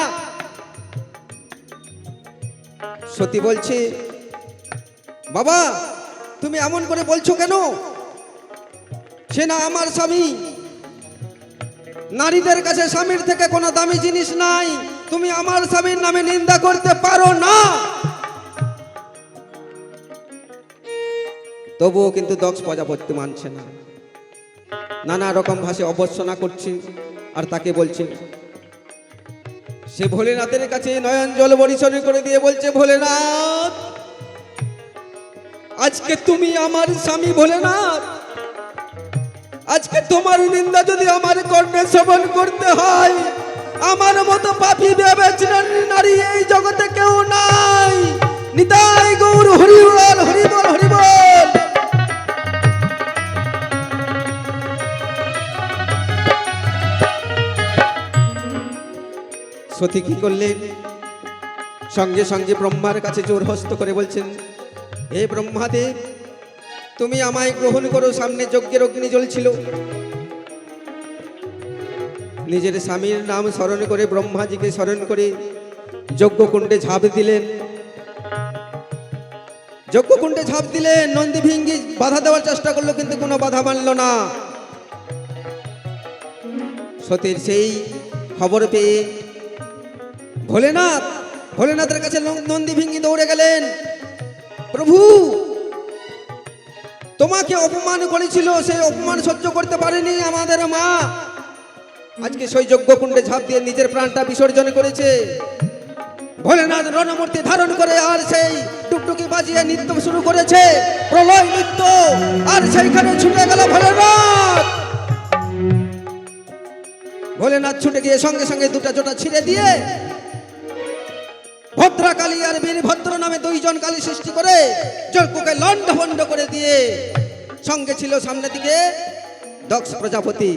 সতী বলছে বাবা তুমি এমন করে বলছো কেন? সে না আমার স্বামী। নারীদের কাছে স্বামীর থেকে কোনো দামি জিনিস নাই, তুমি আমার স্বামীর নামে নিন্দা করতে পারো না। তবুও কিন্তু দক্ষ প্রজাপতি মানছে না, নানা রকম ভাষায় অবর্ষণা করছে। আর তাকে বলছে, সে ভোলেনাথের কাছে নয়ন জল বরিশন করে দিয়ে বলছে, ভোলেনাথ আজকে তুমি আমার স্বামী। ভোলেনাথ আজকে তোমার নিন্দা যদি আমার কর্ণে শ্রবণ করতে হয়, আমার মতো পাপী ব্যভিচারিণী নারী এই জগতে কেউ নাই। নিতাই গৌর হরিবল হরিবল হরিবল। সতী কি করলেন? সঙ্গে সঙ্গে ব্রহ্মার কাছে জোর হস্ত করে বলছেন, হে ব্রহ্মাদেব তুমি আমায় গ্রহণ করো। সামনে যজ্ঞের অগ্নি জ্বলছিল। নিজের স্বামীর নাম স্মরণ করে, ব্রহ্মাজিকে স্মরণ করে যজ্ঞকুণ্ডে ঝাঁপ দিলেন। যজ্ঞকুণ্ডে ঝাঁপ দিলেন। নন্দী ভিঙ্গি বাধা দেওয়ার চেষ্টা করলো, কিন্তু কোনো বাধা মানল না। সতীর সেই খবর পেয়ে ভোলেনাথের কাছে নন্দী ভিঙ্গি দৌড়ে গেলেন। প্রভু তোমাকে অপমান করেছিল, সেই অপমান সহ্য করতে পারেনি আমাদের মা। আজকে সেই যজ্ঞকুণ্ডে ঝাঁপ দিয়ে নিজের প্রাণটা বিসর্জন করেছে। ভোলেনাথ রণমূর্তি ধারণ করে আর সেই টুকটুকি বাজিয়ে নৃত্য শুরু করেছে, প্রলয় নৃত্য। আর সেইখানে ছুটে গেল ভোলেনাথ ছুটে গিয়ে সঙ্গে সঙ্গে দুটা জোটা ছিঁড়ে দিয়ে ভদ্রাকালী আর বীরভদ্র নামে দুইজন কালী সৃষ্টি করে যজ্ঞকে লণ্ডভণ্ড করে দিয়ে, সঙ্গে ছিল সামনের দিকে দক্ষ প্রজাপতি।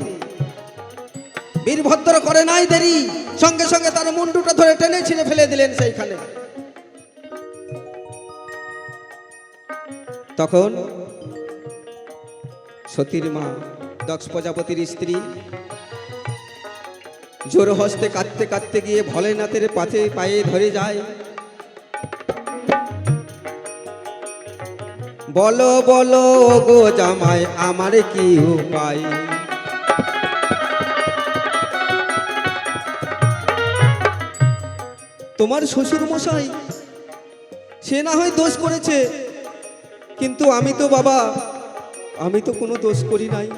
বীরভদ্র করে নাই দেরি, সঙ্গে সঙ্গে তার মুন্ডুটা ধরে টেনে ছিঁড়ে ফেলে দিলেন সেইখানে। তখন সতীর মা দক্ষ প্রজাপতির স্ত্রী জোর হস্তে কাঁদতে কাঁদতে গিয়ে ভোলেনাথের পায়ে ধরে যায়। বলো বলো গো জামাই আমার কি উপায়? তোমার শ্বশুর মশাই সে না হয় দোষ করেছে, কিন্তু আমি তো বাবা, আমি তো কোনো দোষ করি নাই।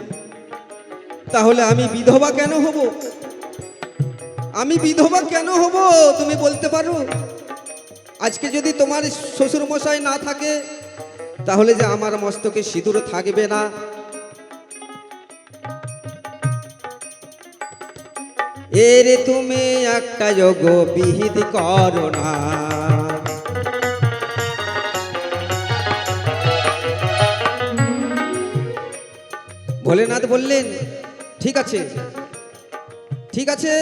তাহলে আমি বিধবা কেন হব? আমি বিধবা কেন হব তুমি বলতে পারো? আজকে যদি তোমার শ্বশুর মশাই না থাকে, তাহলে যে আমার মস্তকে সিঁদুর থাকবে না। এর তুমি একটা যোগ বিহিত করো না। ভোলেনাথ বললেন ঠিক আছে, ঠিক আছে,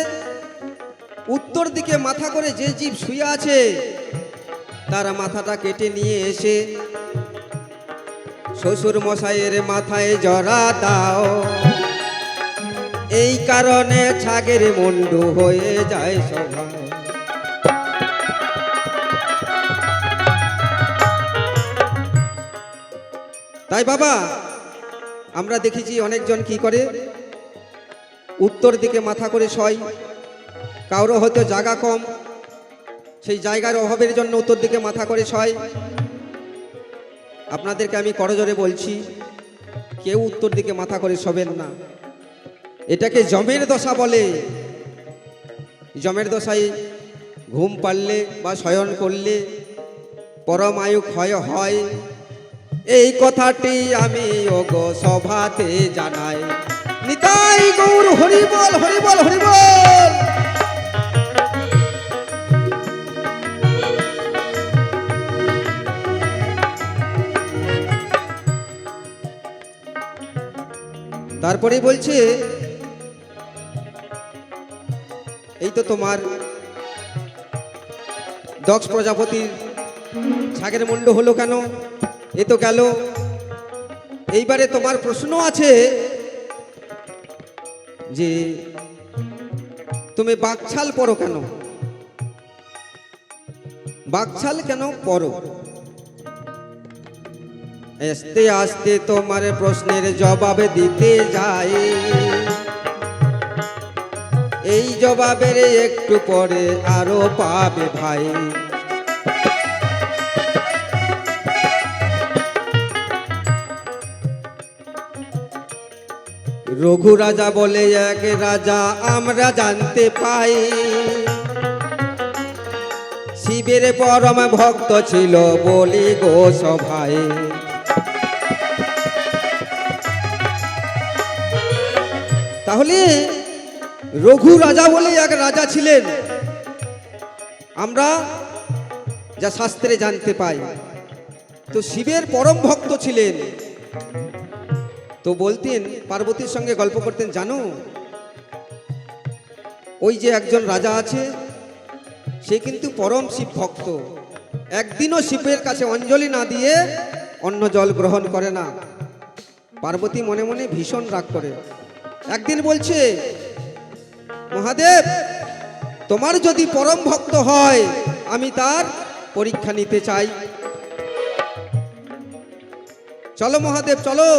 উত্তর দিকে মাথা করে যে জীব শুয়ে আছে তার মাথাটা কেটে নিয়ে এসে শ্বশুর মশাইয়ের মাথায় জড়া দাও, এই কারণে ছাগের মুন্ডু হয়ে যায় সভা। তাই বাবা আমরা দেখেছি অনেকজন কি করে, উত্তর দিকে মাথা করে শয়, কারো হয়তো জায়গা কম, সেই জায়গার অভাবের জন্য উত্তর দিকে মাথা করে শয়। আপনাদেরকে আমি করজোরে বলছি, কেউ উত্তর দিকে মাথা করে শোবেন না, এটাকে যমের দশা বলে। যমের দশায় ঘুম পারলে বা শয়ন করলে পরম আয়ু ক্ষয় হয়, এই কথাটি আমি ওগো সভাতে জানাই। নিতাই গৌর হরিবল হরিবল হরিবল। তারপরে বলছে এই তো তোমার দক্ষ প্রজাপতির ছাগের মুন্ড হলো কেন, এ তো গেল, এইবারে তোমার প্রশ্ন আছে যে তুমি বাকছাল পরো কেন, বাকছাল কেন পরো? আস্তে আস্তে তোমার প্রশ্নের জবাব দিতে যাই, এই জবাবের একটু পরে আরো পাবে ভাই। রঘু রাজা বলে এক রাজা আমরা জানতে পাই, শিবের পরম ভক্ত ছিল বলি গো সভায়। তাহলে রঘু রাজা বলে এক রাজা ছিলেন, আমরা যা শাস্ত্রে জানতে পাই, তো শিবের পরম ভক্ত ছিলেন। তো বলতেন পার্বতীর সঙ্গে গল্প করতেন, জানো ওই যে একজন রাজা আছে সে কিন্তু পরম শিব ভক্ত, একদিনও শিবের কাছে অঞ্জলি না দিয়ে অন্য জল গ্রহণ করে না। পার্বতী মনে মনে ভীষণ রাগ করে, একদিন বলছে মহাদেব তোমার যদি পরম ভক্ত হয় আমি তার পরীক্ষা নিতে চাই, চলো মহাদেব চলো,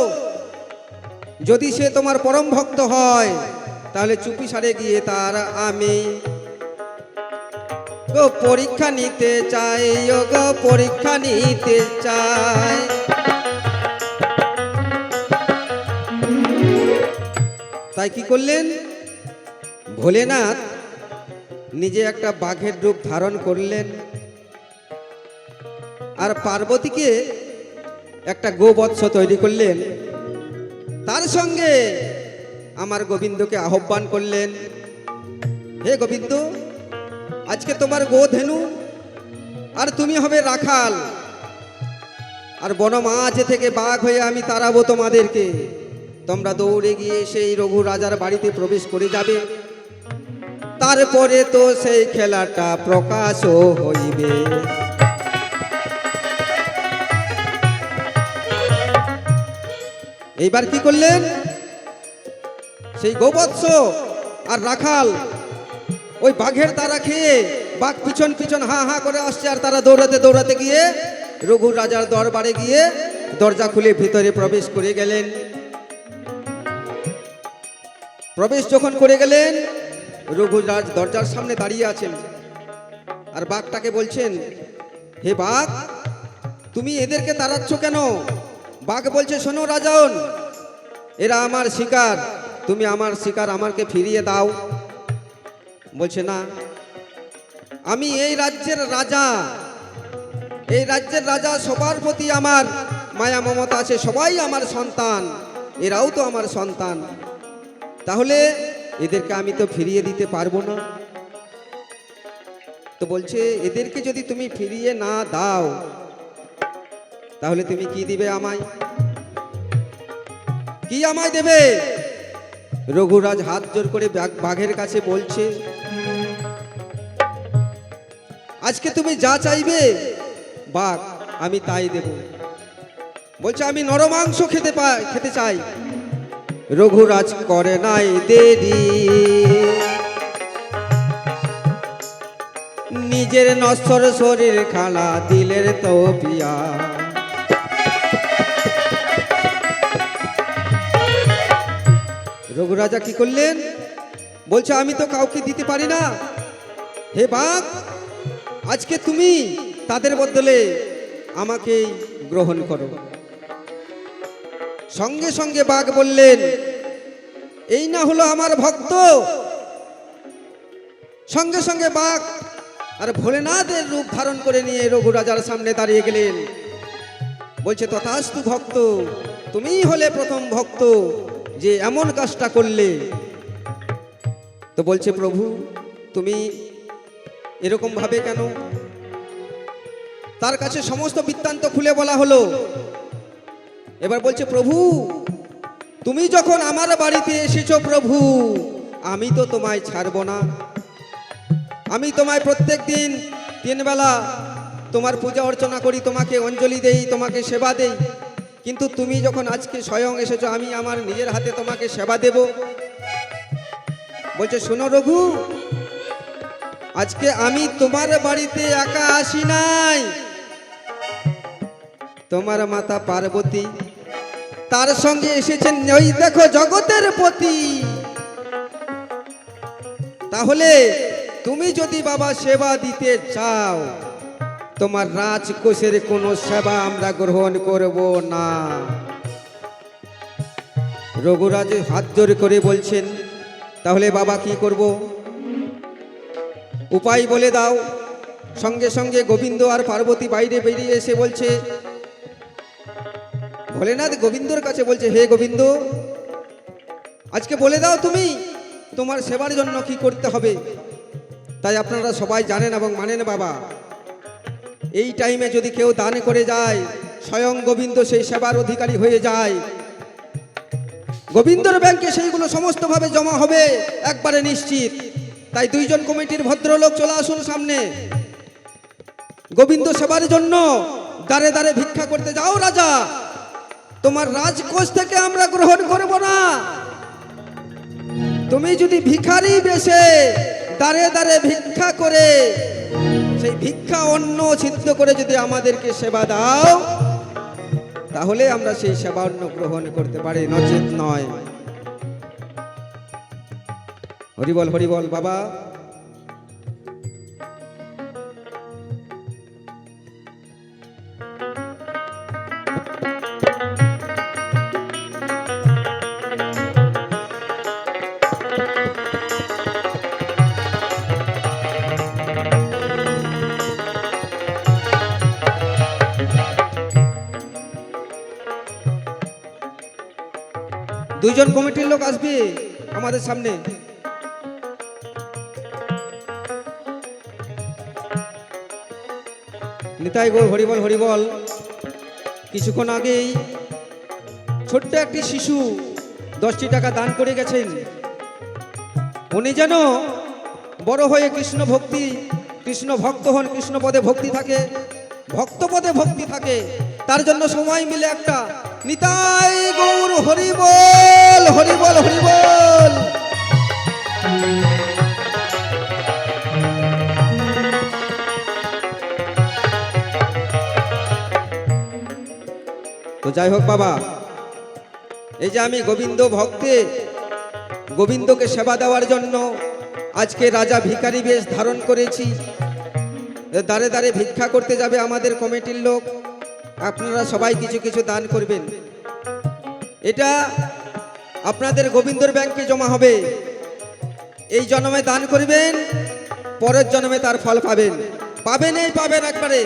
যদি সে তোমার পরম ভক্ত হয় তাহলে চুপি সারে গিয়ে তার আমি গো পরীক্ষা নিতে চাই, ও গো পরীক্ষা নিতে চাই। তাই কি করলেন, ভোলেনাথ নিজে একটা বাঘের রূপ ধারণ করলেন, আর পার্বতীকে একটা গোবৎস তৈরি করলেন, তার সঙ্গে আমার গোবিন্দকে আহ্বান করলেন, হে গোবিন্দ আজকে তোমার গো ধেনু আর তুমি হবে রাখাল, আর বনমাঝ থেকে বাঘ হয়ে আমি তাড়াবো তোমাদেরকে, তোমরা দৌড়ে গিয়ে সেই রঘু রাজার বাড়িতে প্রবেশ করে যাবে, তারপরে তো সেই খেলাটা প্রকাশও হইবে। এইবার কি করলেন, সেই গোবৎস আর রাখাল ওই বাঘের তারা খেয়ে বাঘ পিছন পিছন হা হা করে আসছে, আর তারা দৌড়াতে দৌড়াতে গিয়ে রঘু রাজার দরবারে গিয়ে দরজা খুলে ভিতরে প্রবেশ করে গেলেন। প্রবেশ যখন করে গেলেন, রঘুরাজ দরজার সামনে দাঁড়িয়ে আছেন, আর বাঘটাকে বলছেন, হে বাঘ তুমি এদেরকে তাড়াচ্ছ কেন? বাঘ বলছে, শোনো রাজন, এরা আমার শিকার, তুমি আমার শিকার আমাকে ফিরিয়ে দাও। বলছে না, আমি এই রাজ্যের রাজা, এই রাজ্যের রাজা, সবার প্রতি আমার মায়া মমতা আছে, সবাই আমার সন্তান, এরাও তো আমার সন্তান, তাহলে এদেরকে আমি তো ফিরিয়ে দিতে পারবো না। তো বলছে, এদেরকে যদি তুমি ফিরিয়ে না দাও তাহলে তুমি কি দিবে আমায়? কি আমায় দেবে? রঘুরাজ হাত জোর করে বাঘের কাছে বলছে, আজকে তুমি যা চাইবে বাঘ আমি তাই দেব। বলছে আমি নরমাংস খেতে চাই। রঘুরাজ করে নাই দেরি, নিজের নশ্বর শরীর খালা দিলের তো পিয়া। রঘুরাজা কি করলেন? বলছে আমি তো কাউকে দিতে পারি না, হে বাঘ আজকে তুমি তাদের বদলে আমাকেই গ্রহণ করো। সঙ্গে সঙ্গে বাঘ বললেন, এই না হলো আমার ভক্ত। সঙ্গে সঙ্গে বাঘ আর ভোলেনাথের রূপ ধারণ করে নিয়ে রঘুরাজার সামনে দাঁড়িয়ে গেলেন। বলছে তথাস্তু ভক্ত, তুমিই হলে প্রথম ভক্ত যে এমন কাজটা করলে। তো বলছে প্রভু তুমি এরকম ভাবে কেন? তার কাছে সমস্ত বৃত্তান্ত খুলে বলা হলো। এবার বলছে প্রভু তুমি যখন আমার বাড়িতে এসেছো প্রভু, আমি তো তোমায় ছাড়ব না। আমি তোমায় প্রত্যেক দিন 3 বেলা তোমার পূজা অর্চনা করি, তোমাকে অঞ্জলি দেই, তোমাকে সেবা দেই। কিন্তু তুমি যখন আজকে স্বয়ং এসেছো, আমি আমার নিজের হাতে তোমাকে সেবা দেব। বলছে শোনো রঘু, আজকে আমি তোমার বাড়িতে একা আসি নাই। তোমার মাতা পার্বতী, তার সঙ্গে এসেছেন ওই দেখো জগতের পতি। তাহলে তুমি যদি বাবা সেবা দিতে চাও, তোমার রাজকোষের কোনো সেবা আমরা গ্রহণ করব না। রঘুরাজ হাত জোর করে বলছেন, তাহলে বাবা কি করব? উপায় বলে দাও। সঙ্গে সঙ্গে গোবিন্দ আর পার্বতী বাইরে বেরিয়ে এসে বলছে, ভোলেনাথ গোবিন্দর কাছে বলছে, হে গোবিন্দ আজকে বলে দাও তুমি তোমার সেবার জন্য কি করতে হবে। তাই আপনারা সবাই জানেন এবং মানেন বাবা, এই টাইমে যদি কেউ দান করে যায়, স্বয়ং গোবিন্দ সেই সেবার অধিকারী হয়ে যায়। গোবিন্দর ব্যাংকে সেইগুলো সমস্তভাবে জমা হবে একবারে নিশ্চিত। তাই 2 জন কমিটির ভদ্রলোক চলে আসুন সামনে। গোবিন্দ সেবার জন্য দাঁড়ে দাঁড়ে ভিক্ষা করতে যাও রাজা, তোমার রাজকোষ থেকে আমরা গ্রহণ করব না। তুমি যদি ভিখারি বেশে দাঁড়ে দাঁড়ে ভিক্ষা করে সেই ভিক্ষা অন্ন ছিদ্র করে যদি আমাদেরকে সেবা দাও, তাহলে আমরা সেই সেবা অন্ন গ্রহণ করতে পারি, নচেত নয়। হরিবল হরিবল বাবা। দুইজন কমিটির লোক আসবে আমাদের সামনে। নিতাই গো হরিবল হরিবল। কিছুক্ষণ আগেই ছোট্ট একটি শিশু 10টি টাকা দান করে গেছেন। উনি যেন বড় হয়ে কৃষ্ণ ভক্ত হন, কৃষ্ণ পদে ভক্তি থাকে, ভক্ত পদে ভক্তি থাকে। তার জন্য সময় মিলে একটা নিতাই গৌর হরিবল হরিবল হরিবল। তো যাই হোক বাবা, এই যে আমি গোবিন্দকে সেবা দেওয়ার জন্য আজকে রাজা ভিখারি বেশ ধারণ করেছি। দাঁড়ে দাঁড়ে ভিক্ষা করতে যাবে আমাদের কমিটির লোক। আপনারা সবাই কিছু কিছু দান করবেন। এটা আপনাদের গোবিন্দর ব্যাংকে জমা হবে। এই জন্মে দান করবেন, পরের জন্মে তার ফল পাবেন। পাবেন একবারে।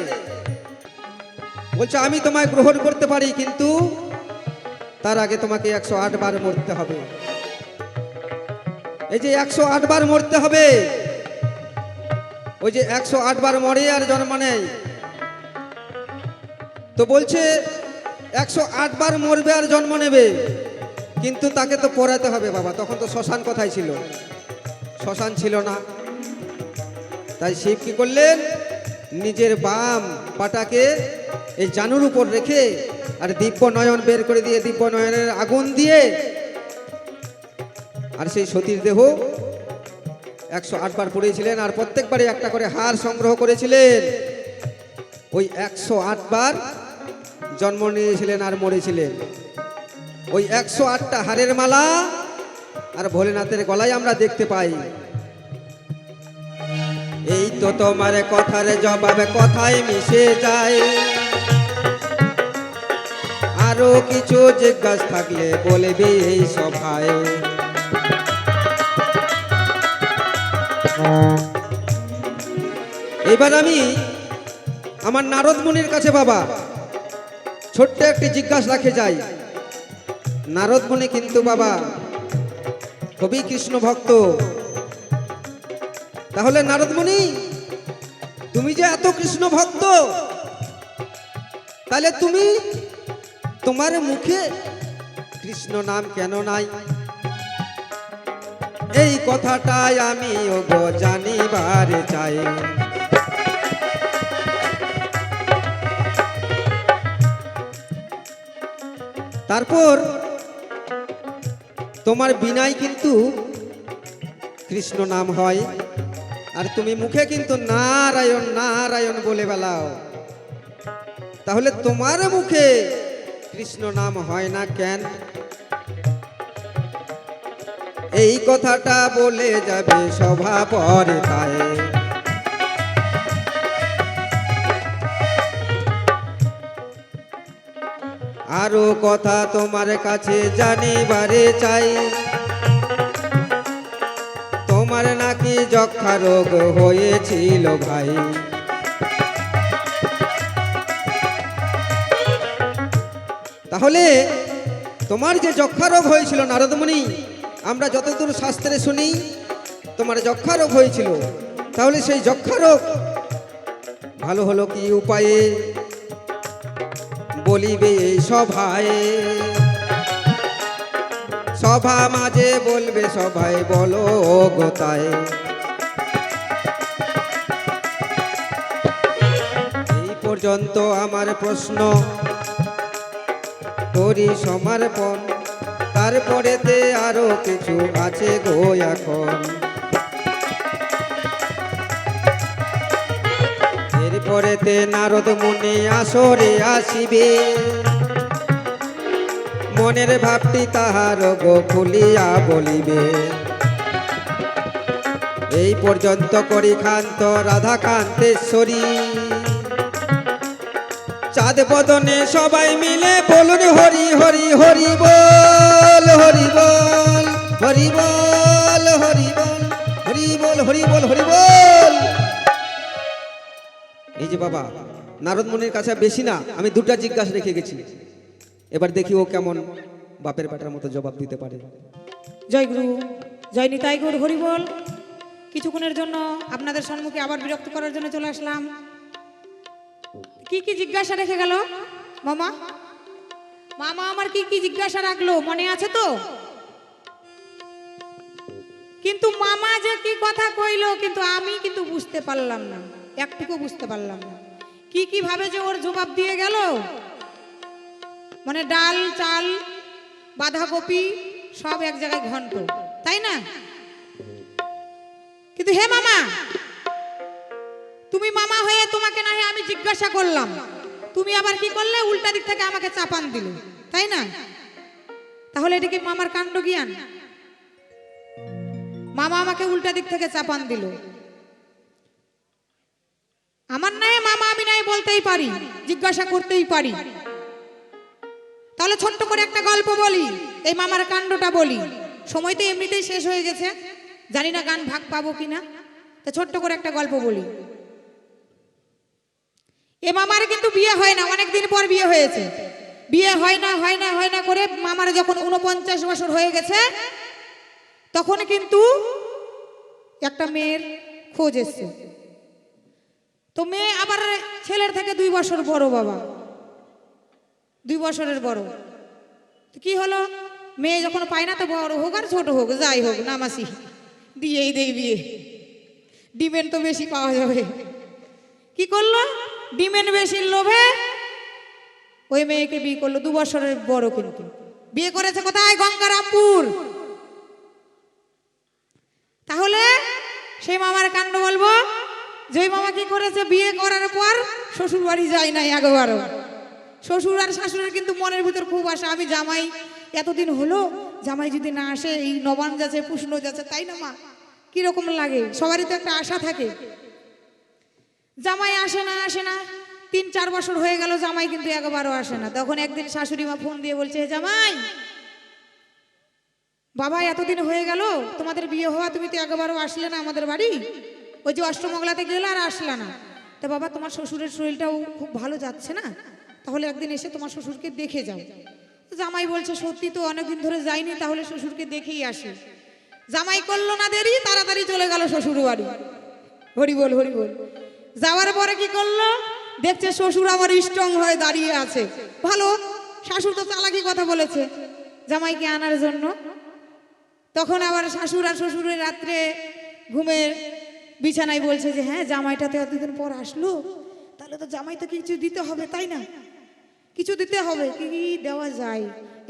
বলছে আমি তোমায় গ্রহণ করতে পারি, কিন্তু তার আগে তোমাকে 108 বার মরতে হবে। এই যে 108 বার মরতে হবে, ওই যে 108 বার মরে আর জন্ম নেয়। তো বলছে 108 বার মরবে আর জন্ম নেবে। কিন্তু তাকে তো পড়াতে হবে বাবা, তখন তো শ্মশান কোথায় ছিল? শ্মশান ছিল না। তাই শিব কি করলেন, নিজের বাম পাটাকে এই জানুর উপর রেখে আর দিব্য নয়ন বের করে দিয়ে দিব্য নয়নের আগুন দিয়ে আর সেই সতীর দেহ 108 বার পড়েছিলেন, আর প্রত্যেকবারে একটা করে হার সংগ্রহ করেছিলেন। ওই 108 বার জন্ম নিয়েছিলেন আর মরেছিলেন। ওই 108টা হারের মালা আর ভোলেনাথের গলায় আমরা দেখতে পাই। এই তো তোমার কথার জবাবে কথায় মিশে যায়, আরো কিছু জিজ্ঞাসা থাকলে বলবি এই সভায়। এবার আমি আমার নারদ মুনির কাছে বাবা ছোট্ট একটি জিজ্ঞাসা রাখে যাই। নারদ মুনি কিন্তু বাবা খুবই কৃষ্ণ ভক্ত। তাহলে নারদ মুনি, তুমি যে এত কৃষ্ণ ভক্ত, তাহলে তুমি তোমার মুখে কৃষ্ণ নাম কেন নাই? এই কথাটাই আমি ওগো জানিবার চাই। তারপর তোমার বিনাই কিন্তু কৃষ্ণ নাম হয়, আর তুমি মুখে কিন্তু নারায়ণ নারায়ণ বলে বেলাও। তাহলে তোমার মুখে কৃষ্ণ নাম হয় না কেন? এই কথাটা বলে যাবে সভা পরে তাই। আরো কথা তোমার কাছে জানিবারে চাই। তোমার নাকি যক্ষা রোগ হয়েছিল ভাই? তাহলে তোমার যে যক্ষা রোগ হয়েছিল নারদমুনি, আমরা যতদূর শাস্ত্রে শুনি তোমার যক্ষা রোগ হয়েছিল। তাহলে সেই যক্ষা রোগ ভালো হলো কি উপায়ে বলিবে এই সভায়? সভা মাঝে বলবে সভায় বলো গোতায়। এই পর্যন্ত আমার প্রশ্ন করি সমর্পণ, তারপরেতে আরো কিছু আছে গো এখন। এরপরেতে নারদ মুনি আসরে আসিবে, মনের ভাবটি তাহার গো খুলিয়া বলিবে। এই পর্যন্ত করি ক্ষান্ত রাধা কান্তেশ্বরী, চাঁদ বদনে সবাই মিলে বলুন হরি হরি হরি বল হরি বল হরি বল হরি বল হরি বল হরি বল হরি বল। এই যে বাবা নারদ মুনির কাছে বেশি না, আমি দুটা জিজ্ঞাসা রেখে গেছি। এবার দেখি ও কেমন বাপের বেটার মতো জবাব দিতে পারে। জয় গুরু, জয় নিতাই গৌর হরি বল। কিছুক্ষণের জন্য আপনাদের সম্মুখে আবার বিরক্ত করার জন্য চলে আসলাম। কি কি জিজ্ঞাসা রেখে গেল মামা? মামা আমার কি কি জিজ্ঞাসা রাখলো মনে আছে তো? কিন্তু মামা যে কি কথা কইলো কিন্তু আমি কিন্তু বুঝতে পারলাম না, একটুকু বুঝতে পারলাম না। কি কি ভাবে যে ওর জবাব দিয়ে গেল, মানে ডাল চাল বাঁধাকপি সব এক জায়গায় ঘন্ট, তাই না? কিন্তু হে মামা, তুমি মামা হয়ে তোমাকে না আমি জিজ্ঞাসা করলাম, তুমি আবার কি করলে? উল্টা দিক থেকে আমাকে চাপান দিলে, তাই না? তাহলে এটা কি মামার কাণ্ড জ্ঞান? মামা আমাকে উল্টা দিক থেকে চাপান দিল। আমার নাই মামা, আমি নাই বলতেই পারি, জিজ্ঞাসা করতেই পারি। তাহলে ছোট্ট করে একটা গল্প বলি, এই মামার কাণ্ডটা বলি। সময় তো এমনিতেই শেষ হয়ে গেছে, জানি না গান ভাগ পাবো কিনা, তো ছোট্ট করে একটা গল্প বলি। এ মামার কিন্তু বিয়ে হয় না, অনেকদিন পর বিয়ে হয়েছে। বিয়ে হয় না হয় না হয় না করে মামার যখন 49 বছর হয়ে গেছে, তখন কিন্তু একটা মেয়ের খোঁজ এসছে। তো মেয়ে আবার ছেলের থেকে 2 বছর বড়, বাবা 2 বছরের বড়। তো কি হলো, মেয়ে যখন পায় না তো বড় হোক আর ছোট হোক যাই হোক না মাসি দিয়েই দেই বিয়ে, ডিমেন্ড তো বেশি পাওয়া যাবে। কি করলো, ডিমেন্ড বেশির লোভে ওই মেয়েকে বিয়ে করলো, 2 বছরের বড়, কিন্তু বিয়ে করেছে কোথায়, গঙ্গারামপুর। তাহলে সেই মামার কাণ্ড বলবো, যে মামা কি করেছে, বিয়ে করার পর শ্বশুর বাড়ি যায় নাই একবারও। শ্বশুর আর শাশুড়ের কিন্তু মনের ভিতর খুব আশা, আমি জামাই এতদিন হলো, জামাই যদি না আসে, এই নবান যাচ্ছে পুষ্ণ যাচ্ছে, তাই না মা, কিরকম লাগে, সবারই তো একটা আশা থাকে। জামাই আসে না 3-4 বছর হয়ে গেল, জামাই কিন্তু একবারও আসে না। তখন একদিন শাশুড়ি মা ফোন দিয়ে বলছে, জামাই বাবা এতদিন হয়ে গেল তোমাদের বিয়ে হওয়া, তুমি তো একবারও আসলে না আমাদের বাড়ি, ওই যে অষ্টমঙ্গলাতে গেলে আর আসলে না। তা বাবা তোমার শ্বশুরের শরীরটাও খুব ভালো যাচ্ছে না, তাহলে একদিন এসে তোমার শ্বশুরকে দেখে যাও। জামাই বলছে সত্যি তো অনেকদিন ধরে যাইনি, তাহলে শ্বশুরকে দেখেই আসে। জামাই করলো না দেরি, তাড়াতাড়ি চলে গেল শ্বশুর বাড়ি। হরি বল হরি বল। যাওয়ার পরে কি করলো, দেখছে শ্বশুর আমার স্ট্রং হয়ে দাঁড়িয়ে আছে। ভালো, শাশুড় তো চালাকি কথা বলেছে জামাইকে আনার জন্য। তখন আবার শাশুড় আর শ্বশুরের রাত্রে ঘুমের বিছানায় বলছে যে হ্যাঁ জামাইটা তো এতদিন পর আসলো, তাহলে তো জামাই তো কিছু দিতে হবে, তাই না, কিছু দিতে হবে। কি দেওয়া যায়,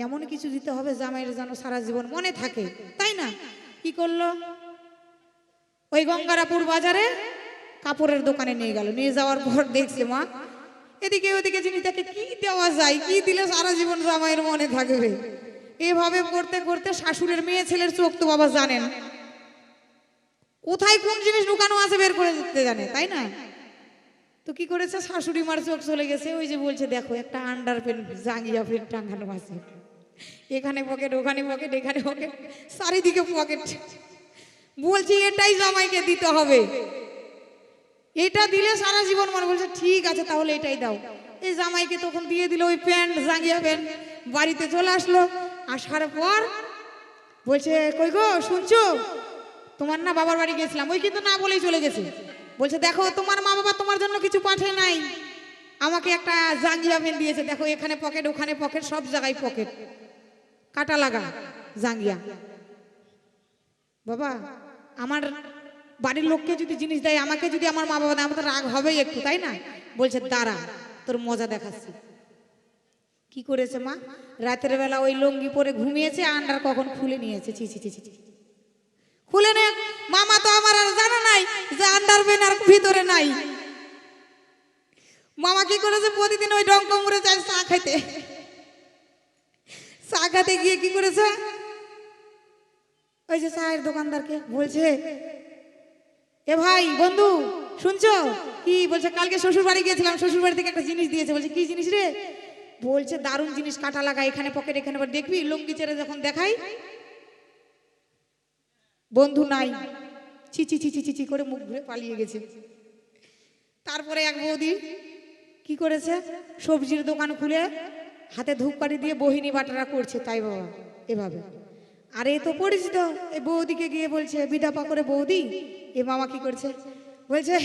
এমন কিছু দিতে হবে জামাইয়ের যেন সারা জীবন মনে থাকে, তাই না। কি করলো, ওই গঙ্গারাপুর বাজারে কাপড়ের দোকানে নিয়ে গেল। নিয়ে যাওয়ার পর দেখছে মা এদিকে ওদিকে জিনিসটাকে কি দেওয়া যায়, কি দিলে সারা জীবন জামাইয়ের মনে থাকবে। এভাবে করতে করতে শাশুড়ের মেয়ে ছেলের চোখ তো বাবা জানেন, কোথায় কোন জিনিস লুকানো আছে বের করে দিতে জানে, তাই না। তো কি করেছে, শাশুড়ি মার চোখ চলে গেছে, ওই যে বলছে দেখো একটা আন্ডার প্যান্ট জাঙ্গিয়া প্যান্ট টাঙানো আছে, এখানে পকেট ওখানে পকেট এখানে পকেট চারিদিকে পকেট। বলছি এটাই জামাইকে দিতে হবে, এটা দিলে সারা জীবন মনে। বলছে ঠিক আছে তাহলে এটাই দাও। এই জামাইকে তখন দিয়ে দিল ওই প্যান্ট, জাঙ্গিয়া প্যান্ট। বাড়িতে চলে আসলো, আসার পর বলছে কই গো শুনছো, তোমার না বাবার বাড়ি গেছিলাম, ওই কিন্তু না বলেই চলে গেছে। বলছে দেখো তোমার মা বাবা তোমার জন্য কিছু পাঠে নাই, আমাকে একটা জাঙ্গিয়া প্যান্ট দিয়েছে, দেখো এখানে পকেট ওখানে পকেট সব জায়গায় পকেট, কাটা লাগা জাঙ্গিয়া। বাবা আমার বাড়ির লোককে যদি জিনিস দেয়, আমাকে যদি আমার মা বাবা দেয়, আমার তো রাগ হবেই একটু, তাই না। বলছে দাঁড়া তোর মজা দেখাচ্ছি। কি করেছে মা, রাতের বেলা ওই লুঙ্গি পরে ঘুমিয়েছে, আন্ডার কখন খুলে নিয়েছে, ছি ছি ছি ছি, খুলে নে। মামা তো আমার আর জানা নাই যে আন্ডার বেনার ভিতরে নাই। মামা কি করেছে, প্রতিদিন ওই ডঙ্কমুড়ে যায় চা খাইতে, চা খাতে গিয়ে কি করেছে, ওই যে চায়ের দোকানদারকে বলছে এ ভাই বন্ধু শুনছো কি, বলছে কালকে শ্বশুর বাড়ি গিয়েছিলাম, শ্বশুর বাড়ি থেকে একটা জিনিস দিয়েছে। বলছে কি জিনিস রে, বলছে দারুণ জিনিস, কাটা লাগা, এখানে পকেট এখানে, দেখবি লুঙ্গি চেড়ে যখন দেখাই বন্ধু নাই, ছি ছি ছি ছি ছি করে মুখ ঘুরে পালিয়ে গেছে। তারপরে এক বৌদি কি করেছে, সবজির দোকান খুলে হাতে ধূপকাঠি দিয়ে বহিনী বাটারা করছে, তাই বাবা এভাবে। আরে এ তো পরিচিত, এই বৌদিকে গিয়ে বলছে বিডাপা করে বৌদি, এ মামা কি করছে, বলছে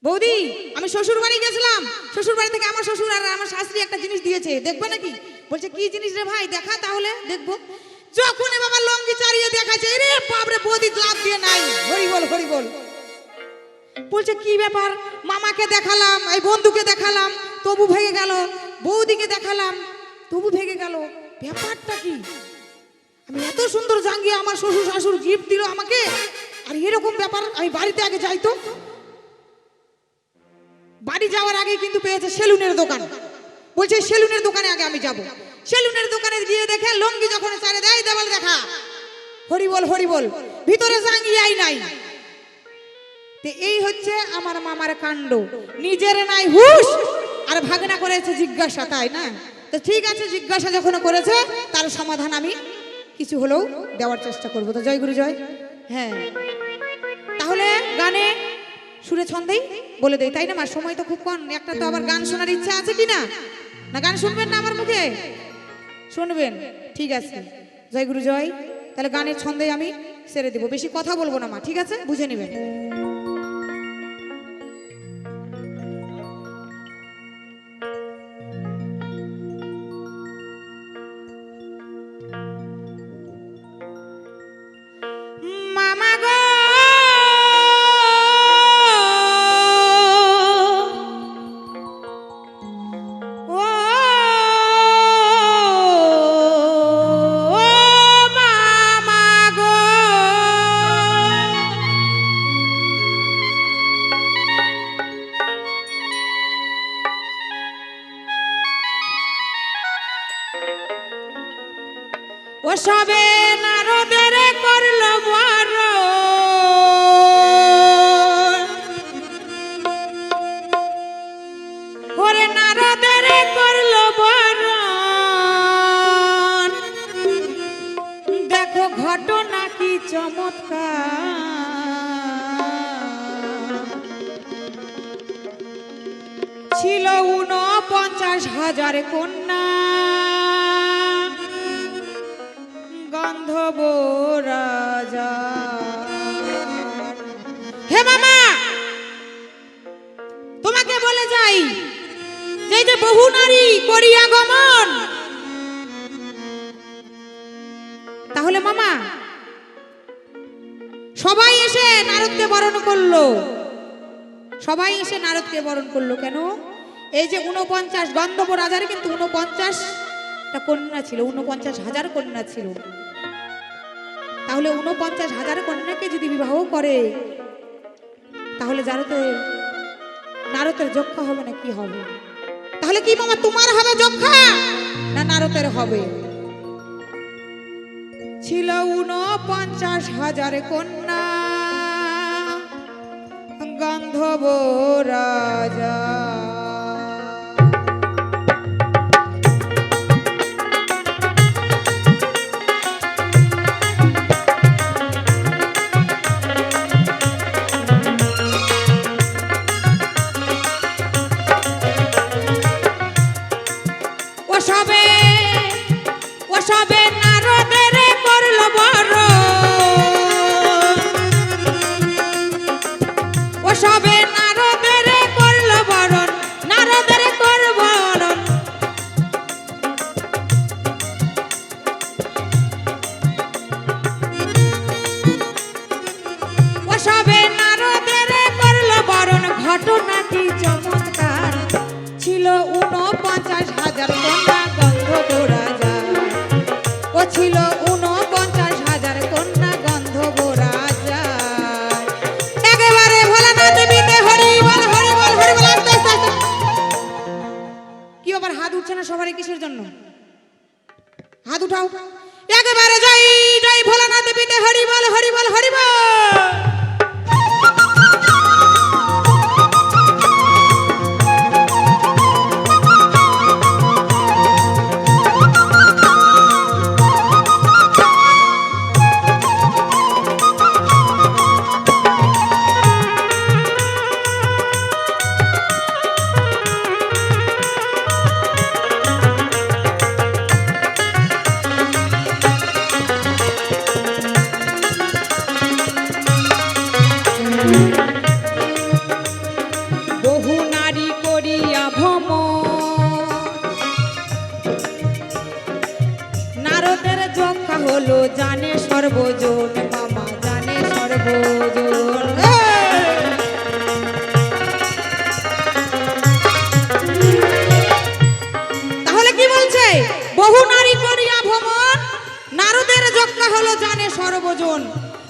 বৌদি আমি শ্বশুর বাড়ি গেছিলাম, শ্বশুর বাড়ি থেকে আমার শ্বশুর আর আমার শাশুড়ি একটা জিনিস দিয়েছে, দেখবে নাকি। বলছে কি জিনিস রে ভাই, দেখা তাহলে দেখবো। যখন বাবা লঙ্গি চারিয়ে দেখাচ্ছে, রে বাপরে বৌদি লাভ দিয়ে নাই, হরি বল হরি বল। বলছে কি ব্যাপার, মামাকে দেখালাম, এই বন্ধুকে দেখালাম, তবু ভেঙে গেল, বৌদিকে দেখালাম তবু ভেঙে গেল, ব্যাপারটা কি। আমি এত সুন্দর জাঙ্গিয়া আমার শ্বশুর শাশুর গিফট দিল আমাকে, আর এরকম ব্যাপার, আমি বাড়িতে আগে যাইতো। বাড়ি যাওয়ার আগে কিন্তু পেয়েছে সেলুনের দোকান, বলছে সেলুনের দোকানে আগে আমি যাব। সেলুনের দোকানে গিয়ে দেখে লঙ্গি যখন চারে দেয়, দেওয়াল দেখা, হরি বল, ভিতরে জাঙ্গিয়াই নাই। এই হচ্ছে আমার মামার কাণ্ড, নিজের নাই হুশ আর ভাগনা করেছে জিজ্ঞাসা, তাই না। তো ঠিক আছে, জিজ্ঞাসা যখন করেছে তার সমাধান আমি কিছু হলেও দেওয়ার চেষ্টা করবো। তো জয় গুরু জয়। হ্যাঁ তাহলে গানে সুরে ছন্দেই বলে দেই, তাই না মা, সময় তো খুব কম। একটা তো আবার গান শোনার ইচ্ছা আছে কি না, না গান শুনবেন না আমার মুখে, শুনবেন, ঠিক আছে। জয় গুরু জয়। তাহলে গানের ছন্দেই আমি ছেড়ে দেবো, বেশি কথা বলবো না মা, ঠিক আছে, বুঝে নেবেন। ও সবে নারদের করল বড় ওরে নারদের করল বড় দেখো ঘটনা কি চমৎকার ছিল 49,000 কন্যা গন্ধব রাজা। হে মামা তোমাকে বলে যাই যে যে বহু নারী করিয়া গমন, তাহলে মামা সবাই এসে নারদকে বরণ করলো, সবাই এসে নারদকে বরণ করলো কেন? এই যে 49 গন্ধব রাজার কিন্তু 49টা কন্যা ছিল, 49,000 কন্যা ছিল। তাহলে 49,000 কন্যাকে যদি বিবাহ করে তাহলে নারদের যক্ষা হবে না কি হবে? তাহলে কি মামা তোমার হবে যক্ষা না নারদের হবে? ছিল 49,000 কন্যা গন্ধব রাজা। ও সবে নারদের করল বড়, ও সবে নারদের করল বরণ, নারদের কর বরণ। ও সবে নারদের করল বরণ ঘটনা কি চমৎকার ছিল 49,000 কন্যা গন্ধব রাজা। ও ছিল 49,000 কন্যা গন্ধব রাজা। একেবারে ভোলানাথ দেবীতে হরি বল হরি বল হরি বল। আস্তে আস্তে আস্তে কি আবার হাত উঠছে না সবারই কিসের জন্য? হাত উঠাও। একেবারে জয় জয় ভোলানাথ দেবীতে হরি বল হরি বল হরি বল। বহু নারী করিয়া ভ্রমণ নারদের যক্ষা হলো জানে সর্বজন, মামা জানে সর্বজন। তাহলে কি বলছে? বহু নারী করিয়া ভ্রমণ নারদের যক্ষা হলো জানে সর্বজন।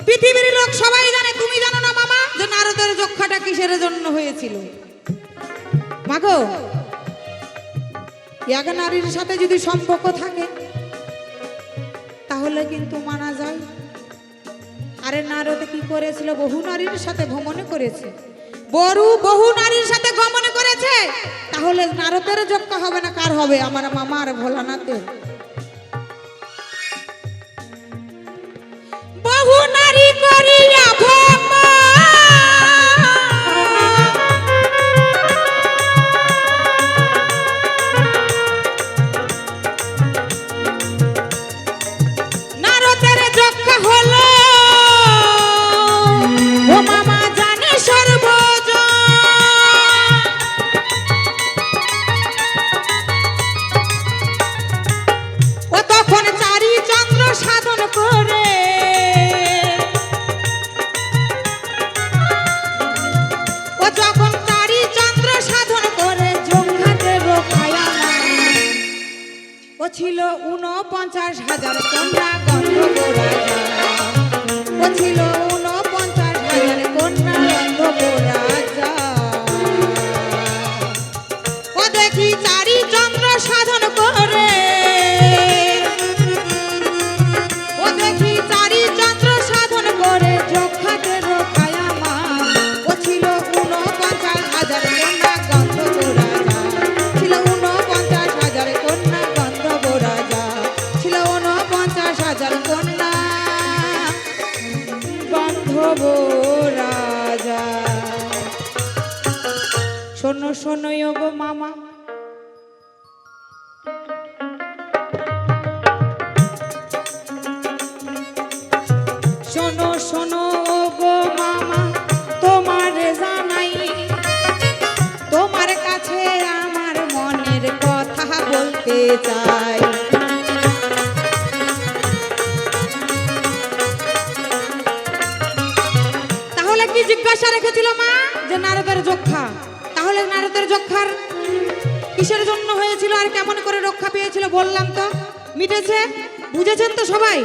পৃথিবীর লোক সবাই জানে, তুমি জানো না মামা যে নারদের যক্ষাটা কিসের জন্য হয়েছিল? মাগো এক নারীর সাথে যদি সম্পর্ক থাকে তাহলে কিন্তু মানা যায়। আরে নারদ কি করেছিল? বহু নারীর সাথে ভ্রমণ করেছে, বহু নারীর সাথে গমন করেছে। তাহলে নারদের যক্ষা হবে না কার হবে? আমার মামার ভোলানাথের। বহু নারী করিয়া নারদের যক্ষা হলো ও মামা জানে সর্বজন। ও তখন চারি চন্দ্র সাধন করে ছিল 49,000 কন্যা গন্ধব রাজা। ও ছিল 49,000 কন্যা গন্ধব রাজা। ও দেখি চারি চন্দ্র সাধন করে ও গো মামা, শোনো শোনো ও গো মামা, তোমারে জানাই, তোমার কাছে আমার মনের কথা বলতে চাই। তাহলে কি জিজ্ঞাসা রেখেছিল মা? যে নারদের যক্ষা। তাহলে নারদের যক্ষার কিসের জন্য হয়েছিল আর কেমন করে রক্ষা পেয়েছিল বললাম তো, মিটেছে। বুঝেছেন তো সবাই?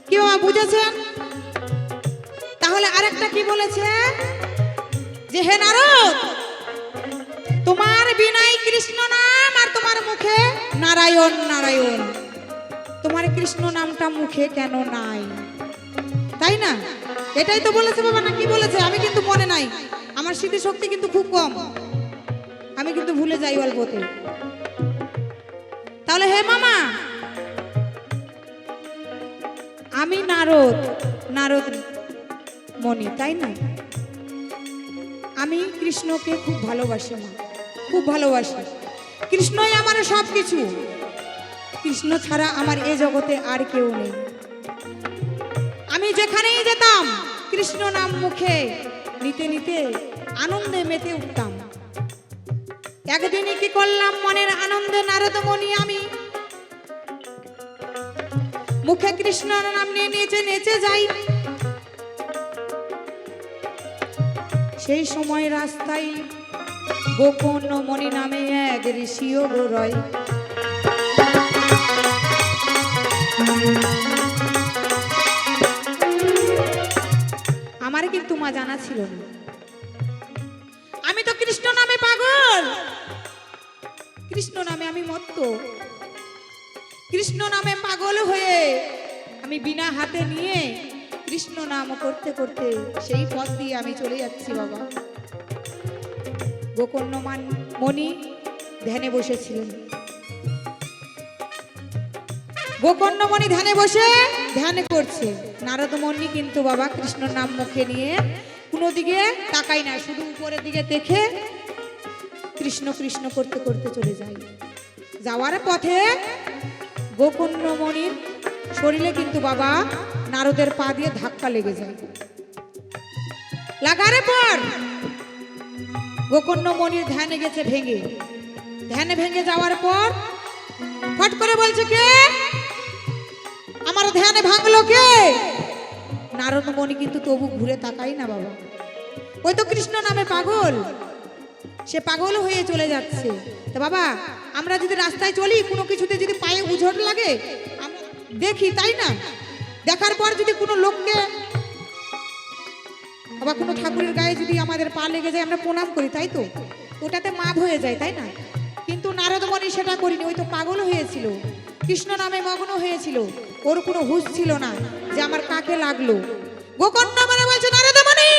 কি বাবা বুঝেছেন? তাহলে আরেকটা কি বলেছে? যে হে নারদ, তোমার বিনাই কৃষ্ণ নাম আর তোমার মুখে নারায়ণ নারায়ণ, তোমার কৃষ্ণ নামটা মুখে কেন নাই? তাই না? এটাই তো বলেছে বাবা, না কি বলেছে? আমি কিন্তু মনে নাই, আমার স্মৃতিশক্তি কিন্তু খুব কম, আমি কিন্তু ভুলে যাই অল্পতে। তাহলে হে মামা, আমি নারদ, নারদ মণি, তাই না? আমি কৃষ্ণকে খুব ভালোবাসি মা, খুব ভালোবাসি। কৃষ্ণই আমার সব কিছু, কৃষ্ণ ছাড়া আমার এ জগতে আর কেউ নেই। আমি যেখানেই যেতাম কৃষ্ণ নাম মুখে নিতে নিতে আনন্দে মেতে উঠতাম। একদিনই কি করলাম, মনের আনন্দে নারদমণি আমি মুখে কৃষ্ণ নাম নিয়ে নেচে নেচে যাই। সেই সময় রাস্তায় গোকর্ণমণি নামে এক ঋষিও রয়। আমার কিন্তু মা জানা ছিল না, আমি তো কৃষ্ণ নামে পাগল, কৃষ্ণ নামে আমি মত্ত। কৃষ্ণ নামে পাগল হয়ে আমি বিনা হাতে নিয়ে কৃষ্ণ নাম করতে করতে সেই পথ দিয়ে আমি চলে যাচ্ছি বাবা। গোকর্ণমণি ধ্যানে বসেছিলেন। গোকর্ণমণি ধ্যানে বসে ধ্যান করছে, নারদমণি কিন্তু বাবা কৃষ্ণ নাম মুখে নিয়ে কোনো দিকে তাকাই না, শুধু উপরের দিকে দেখে কৃষ্ণ কৃষ্ণ করতে করতে চলে যায়। যাওয়ার পথে গোকর্ণমণির শরীরে কিন্তু বাবা নারদের পা দিয়ে ধাক্কা লেগে যায়। লাগার পর গোকর্ণমণির ধ্যানে গেছে ভেঙে, ধ্যানে ভেঙে যাওয়ার পর ফট করে বলছে, কে আমার ধ্যানে ভাঙলো কে? নারদমণি কিন্তু তবু ঘুরে তাকাই না বাবা, ওই তো কৃষ্ণ নামে পাগল, সে পাগল হয়ে চলে যাচ্ছে। তো বাবা আমরা যদি রাস্তায় চলি, কোনো কিছুতে যদি পায়ে উঝট লাগে আমরা দেখি, তাই না? দেখার পর যদি কোনো লোককে আবার কোনো ঠাকুরের গায়ে যদি আমাদের পা লেগে যায় আমরা প্রণাম করি, তাই তো? ওটাতে মাপ হয়ে যায়, তাই না? কিন্তু নারদমণি সেটা করিনি, ওই তো পাগল হয়েছিল, কৃষ্ণ নামে মগ্ন হয়েছিল, ওর কোনো হুঁশ ছিল না যে আমার কাকে লাগলো। গোকর্ণমণি বলছে, নারদমণি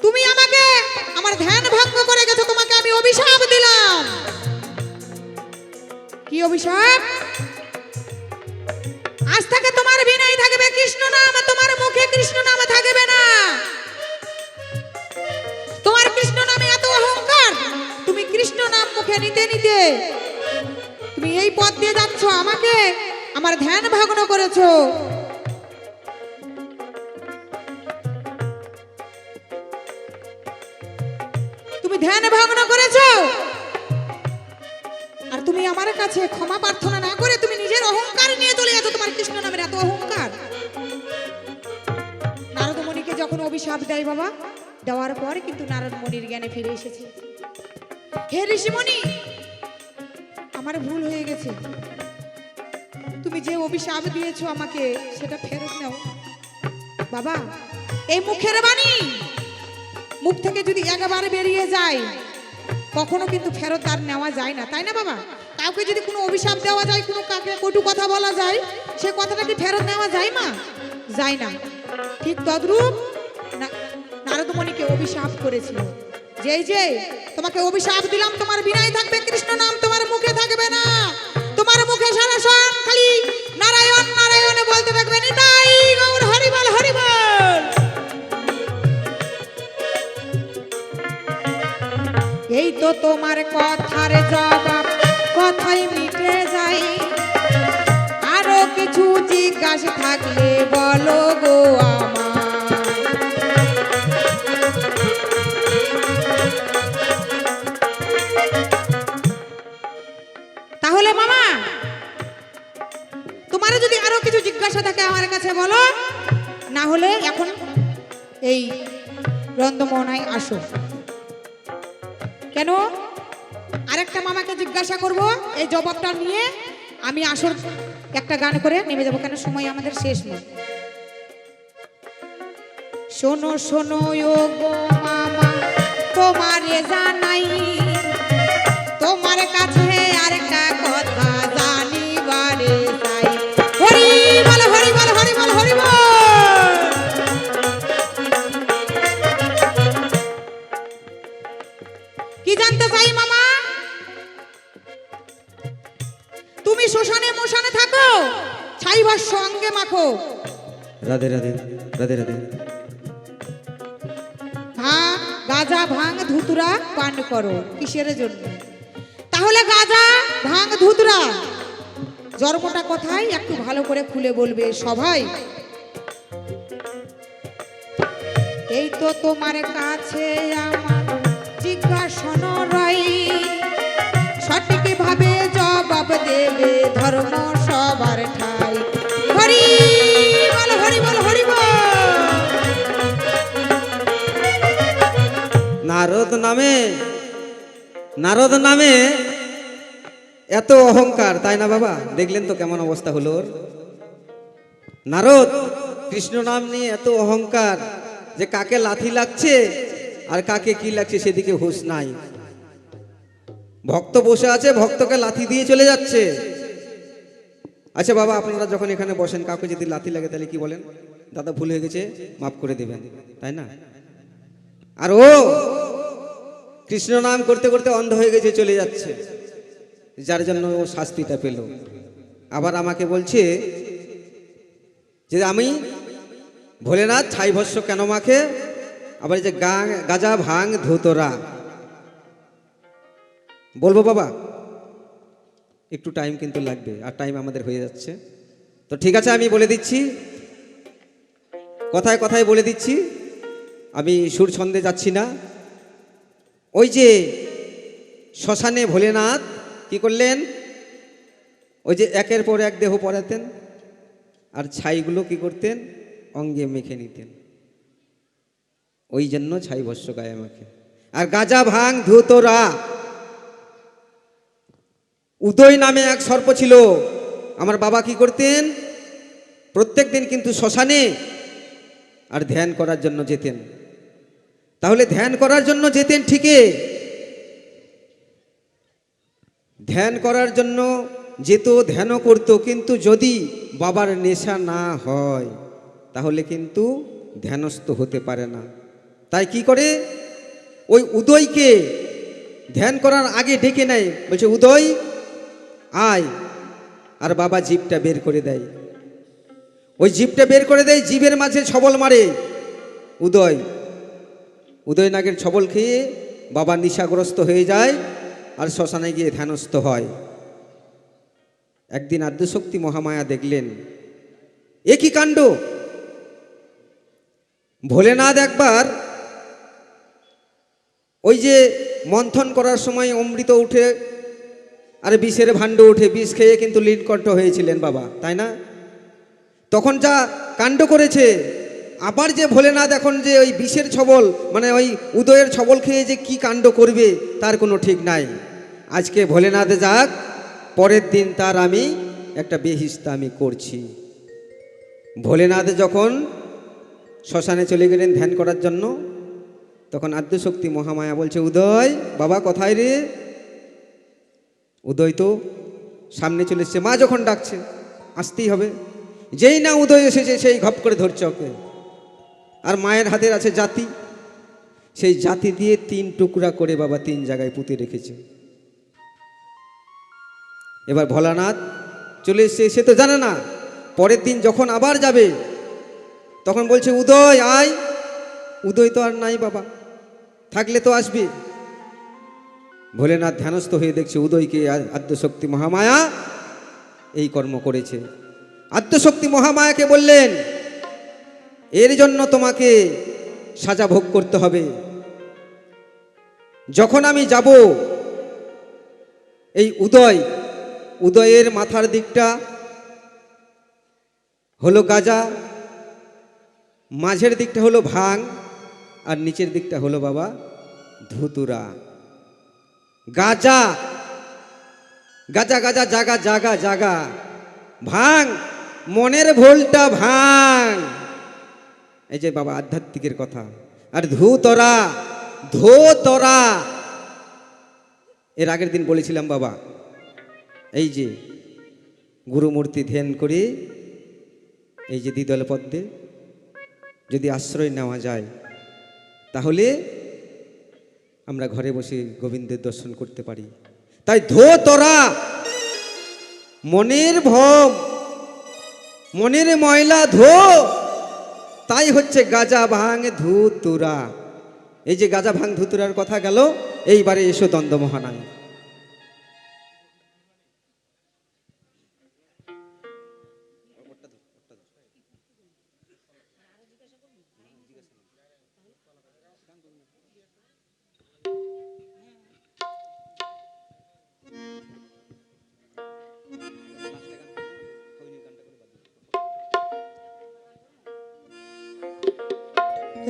তুমি আমাকে আমার ধ্যান ভঙ্গ করে গেছো, তোমাকে আমি অভিশাপ দিলাম। কি অভিশাপ? আজ থেকে তোমার বিনাই থাকবে কৃষ্ণ নাম, তোমার মুখে কৃষ্ণ নাম থাকবে না। তোমার কৃষ্ণ নামে এত অহংকার, তুমি কৃষ্ণ নাম মুখে নিতে নিতে তুমি এই পথ দিয়ে যাচ্ছ, আমাকে আমার ধ্যান ভগ্ন করেছো। তুমি ধ্যান ভগ্ন করেছো আর তুমি আমার কাছে ক্ষমা প্রার্থনা না করে তুমি নিজের অহংকার নিয়ে চলে গেছো, তোমার কৃষ্ণ নামের এত অহংকার। নারদমণিকে যখন অভিশাপ দেয় বাবা, দেওয়ার পর কিন্তু নারদমণির জ্ঞানে ফিরে এসেছে। হে ঋষিমণি, আমার ভুল হয়ে গেছে, তুমি যে অভিশাপ দিয়েছো আমাকে সেটা ফেরত নাও। বাবা এই মুখের বাণী মুখ থেকে যদি একবারে বেরিয়ে যায় কখনো কিন্তু ফেরত আর নেওয়া যায় না, তাই না বাবা? কাউকে যদি কোনো অভিশাপ দেওয়া যায়, কোনো কাকে কটু কথা বলা যায়, সে কথাটা কি ফেরত নেওয়া যায় মা? যায় না। ঠিক তদ্রূপ নারদমণিকে অভিশাপ করেছিল, যে তোমাকে অভিশাপ দিলাম, তোমার বিনাই থাকবে কৃষ্ণ নাম, তোমার মুখে থাকবে না, তোমার মুখে সারাক্ষণ খালি নারায়ণ নারায়ণ বলতে থাকবে। নিতাই গৌর হরিবল হরিবল। তোমার কথার জবাব কথাই মিটে যায়, আরো কিছু জিজ্ঞাসা থাকলে বলো গো আমায়। তাহলে মামা তোমার যদি আরো কিছু জিজ্ঞাসা থাকে আমার কাছে বলো, না হলে এখন এই রন্ধমোহনায় আসো। কেন আরেকটা মামাকে জিজ্ঞাসা করব, এই জবাবটা নিয়ে আমি আসর একটা গান করে নেমে যাবো, কেন সময় আমাদের শেষ নয়। শোনো শোনো ও গো মামা তোমারে জানাই, তোমার কাছে আরেকটা কথা জানিবারে চাই। হরি বল হরি বল হরি বল হরি বল। কি জানতে চাই মামা? তুমি শ্মশানে মশানে থাকো, ছাই ভস্য অঙ্গে মাখো, রাধে রাধে রাধে রাধে। গাঁজা ভাঙ ধুতুরা পান করো, কিসের জন্য? তাহলে গাঁজা ভাঙ ধুতুরা জন্মটা কোথায় একটু ভালো করে খুলে বলবে সবাই। এই তো তোমার কাছে আমার জিজ্ঞাসন রাই, সঠিক ভাবে জবাব দেবে ধর্ম সবার ঠাই। হরি বল হরি বল হরি বল। নারদ নামে এত অহংকার, তাই না বাবা? দেখলেন তো কেমন অবস্থা হলো ওর। নারদ কৃষ্ণ নাম নিয়ে এত অহংকার যে কাকে লাথি লাগছে আর কাকে কি লাগছে সেদিকে হুঁশ নাই। ভক্ত বসে আছে, ভক্তকে লাথি দিয়ে চলে যাচ্ছে। আচ্ছা বাবা, আপনারা যখন এখানে বসেন কাউকে যদি লাথি লাগে তাহলে কি বলেন? দাদা ভুল হয়ে গেছে, মাফ করে দেবেন, তাই না? আর ও কৃষ্ণ নাম করতে করতে অন্ধ হয়ে গেছে, চলে যাচ্ছে, যার জন্য ও শাস্তিটা পেল। আবার আমাকে বলছে যে আমি ভোলেনাথ ছাই ভস্য কেন মাখে, আবার যে গাঁজা ভাঙ ধুতরা। বলবো বাবা, একটু টাইম কিন্তু লাগবে, আর টাইম আমাদের হয়ে যাচ্ছে। তো ঠিক আছে, আমি বলে দিচ্ছি, কথায় কথায় বলে দিচ্ছি, আমি সুর ছন্দে যাচ্ছি না। ওই যে শ্মশানে ভোলেনাথ কি করলেন, ওই যে একের পর এক দেহ পড়াতেন আর ছাইগুলো কি করতেন, অঙ্গে মেখে নিতেন। ওই জন্য ছাই ভস্য গায়ে মাখে। আর গাঁজা ভাঙ ধুতরা, উদয় নামে এক সর্প ছিল, আমার বাবা কি করতেন, প্রত্যেক দিন কিন্তু শ্মশানে আর ধ্যান করার জন্য যেতেন। তাহলে ধ্যান করার জন্য যেতেন ঠিকই, ধ্যান করার জন্য যেত, ধ্যানও করতো, কিন্তু যদি বাবার নেশা না হয় তাহলে কিন্তু ধ্যানস্থ হতে পারে না। তাই কি করে, ওই উদয়কে ধ্যান করার আগে ডেকে নেয়, বলছে উদয় আয়, আর বাবা জিভটা বের করে দেয়। ওই জিভটা বের করে দেয়, জিভের মাঝে ছবল মারে উদয় নাগের ছবল খেয়ে বাবা নিশাগ্রস্ত হয়ে যায় আর শ্মশানে গিয়ে ধ্যানস্থ হয়। একদিন আদ্যশক্তি মহামায়া দেখলেন এ কি কাণ্ড, ভোলেনাথ একবার ওই যে মন্থন করার সময় অমৃত উঠে আর বিষের ভাণ্ড উঠে, বিষ খেয়ে কিন্তু লীলকণ্ঠ হয়েছিলেন বাবা, তাই না? তখন যা কাণ্ড করেছে, আবার যে ভোলেনাথ এখন যে ওই বিষের ছবল, মানে ওই উদয়ের ছবল খেয়ে যে কি কাণ্ড করবে তার কোনো ঠিক নাই। আজকে ভোলেনাথ যাক, পরের দিন তার আমি একটা বেহিস্তা আমি করছি। ভোলেনাথ যখন শ্মশানে চলে গেলেন ধ্যান করার জন্য, তখন আদ্যশক্তি মহামায়া বলছে উদয় বাবা কোথায় রে? উদয় তো সামনে চলে এসছে, মা যখন ডাকছে আসতেই হবে। যেই না উদয় এসেছে সেই ঘপ করে ধরছে ওকে, আর মায়ের হাতের আছে জাতি, সেই জাতি দিয়ে 3 টুকরা করে বাবা 3 জায়গায় পুঁতে রেখেছে। এবার ভোলানাথ চলে এসছে, সে তো জানে না। পরের দিন যখন আবার যাবে তখন বলছে উদয় আয়, উদয় তো আর নাই বাবা, থাকলে তো আসবে। ভোলেনাথ ধ্যানস্থ হয়ে দেখছে উদয়কে আদ্যশক্তি মহামায়া এই কর্ম করেছে। আদ্যশক্তি মহামায়াকে বললেন, এর জন্য তোমাকে সাজা ভোগ করতে হবে। যখন আমি যাব এই উদয়ের মাথার দিকটা হলো গাজা, মাঝের দিকটা হলো ভাং, আর নিচের দিকটা হলো বাবা ধুতুরা। গাজা গাজা গাজা জাগা জাগা জাগা, ভাং মনের ভোলটা ভাং, এই যে বাবা আধ্যাত্মিকের কথা। আর ধুতরা ধোতরা, এর আগের দিন বলেছিলাম বাবা, এই যে গুরুমূর্তি ধ্যান করে এই যে দ্বিদল পদ্মে যদি আশ্রয় নেওয়া যায়, তাহলে আমরা ঘরে বসে গোবিন্দের দর্শন করতে পারি। তাই ধোতরা, মনের ভব মনের ময়লা ধো, তাই হচ্ছে গাজা ভাং ধুতুরা। এই যে গাজা ভাং ধুতুরার কথা গেল, এইবারে এসো দ্বন্দ্ব মহানায়।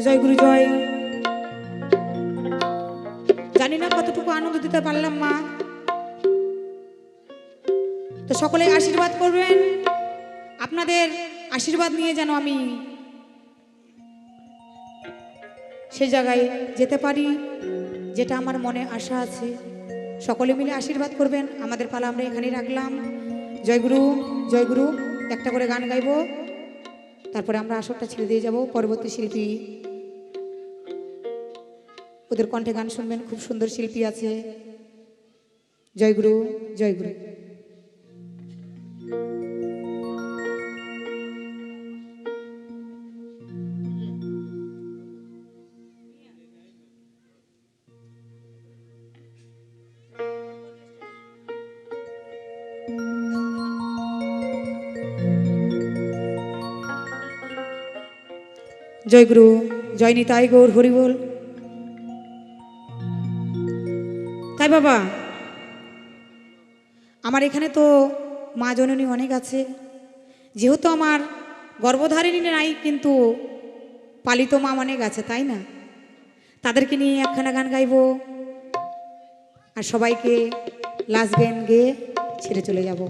জয় গুরু জয়। জানি না কতটুকু আনন্দ দিতে পারলাম মা, তো সকলে আশীর্বাদ করবেন। আপনাদের আশীর্বাদ নিয়ে যেন আমি সে জায়গায় যেতে পারি যেটা আমার মনে আশা আছে। সকলে মিলে আশীর্বাদ করবেন। আমাদের পালা আমরা এখানেই রাখলাম। জয় গুরু জয় গুরু। একটা করে গান গাইবো, তারপরে আমরা আসরটা ছেড়ে দিয়ে যাব। পরবর্তী শিল্পী, ওদের কণ্ঠে গান শুনবেন, খুব সুন্দর শিল্পী আছে। জয় গুরু জয় গুরু। জয় গুরু জয় নিতাই গৌর হরি বল। তাই বাবা, আমার এখানে তো মা জননী অনেক আছে, যেহেতু আমার গর্ভধারিণী নাই, কিন্তু পালিত মা অনেক আছে, তাই না? তাদেরকে নিয়ে একখানা গান গাইবো, আর সবাইকে লাস্ট গান গেয়ে ছেড়ে চলে যাব।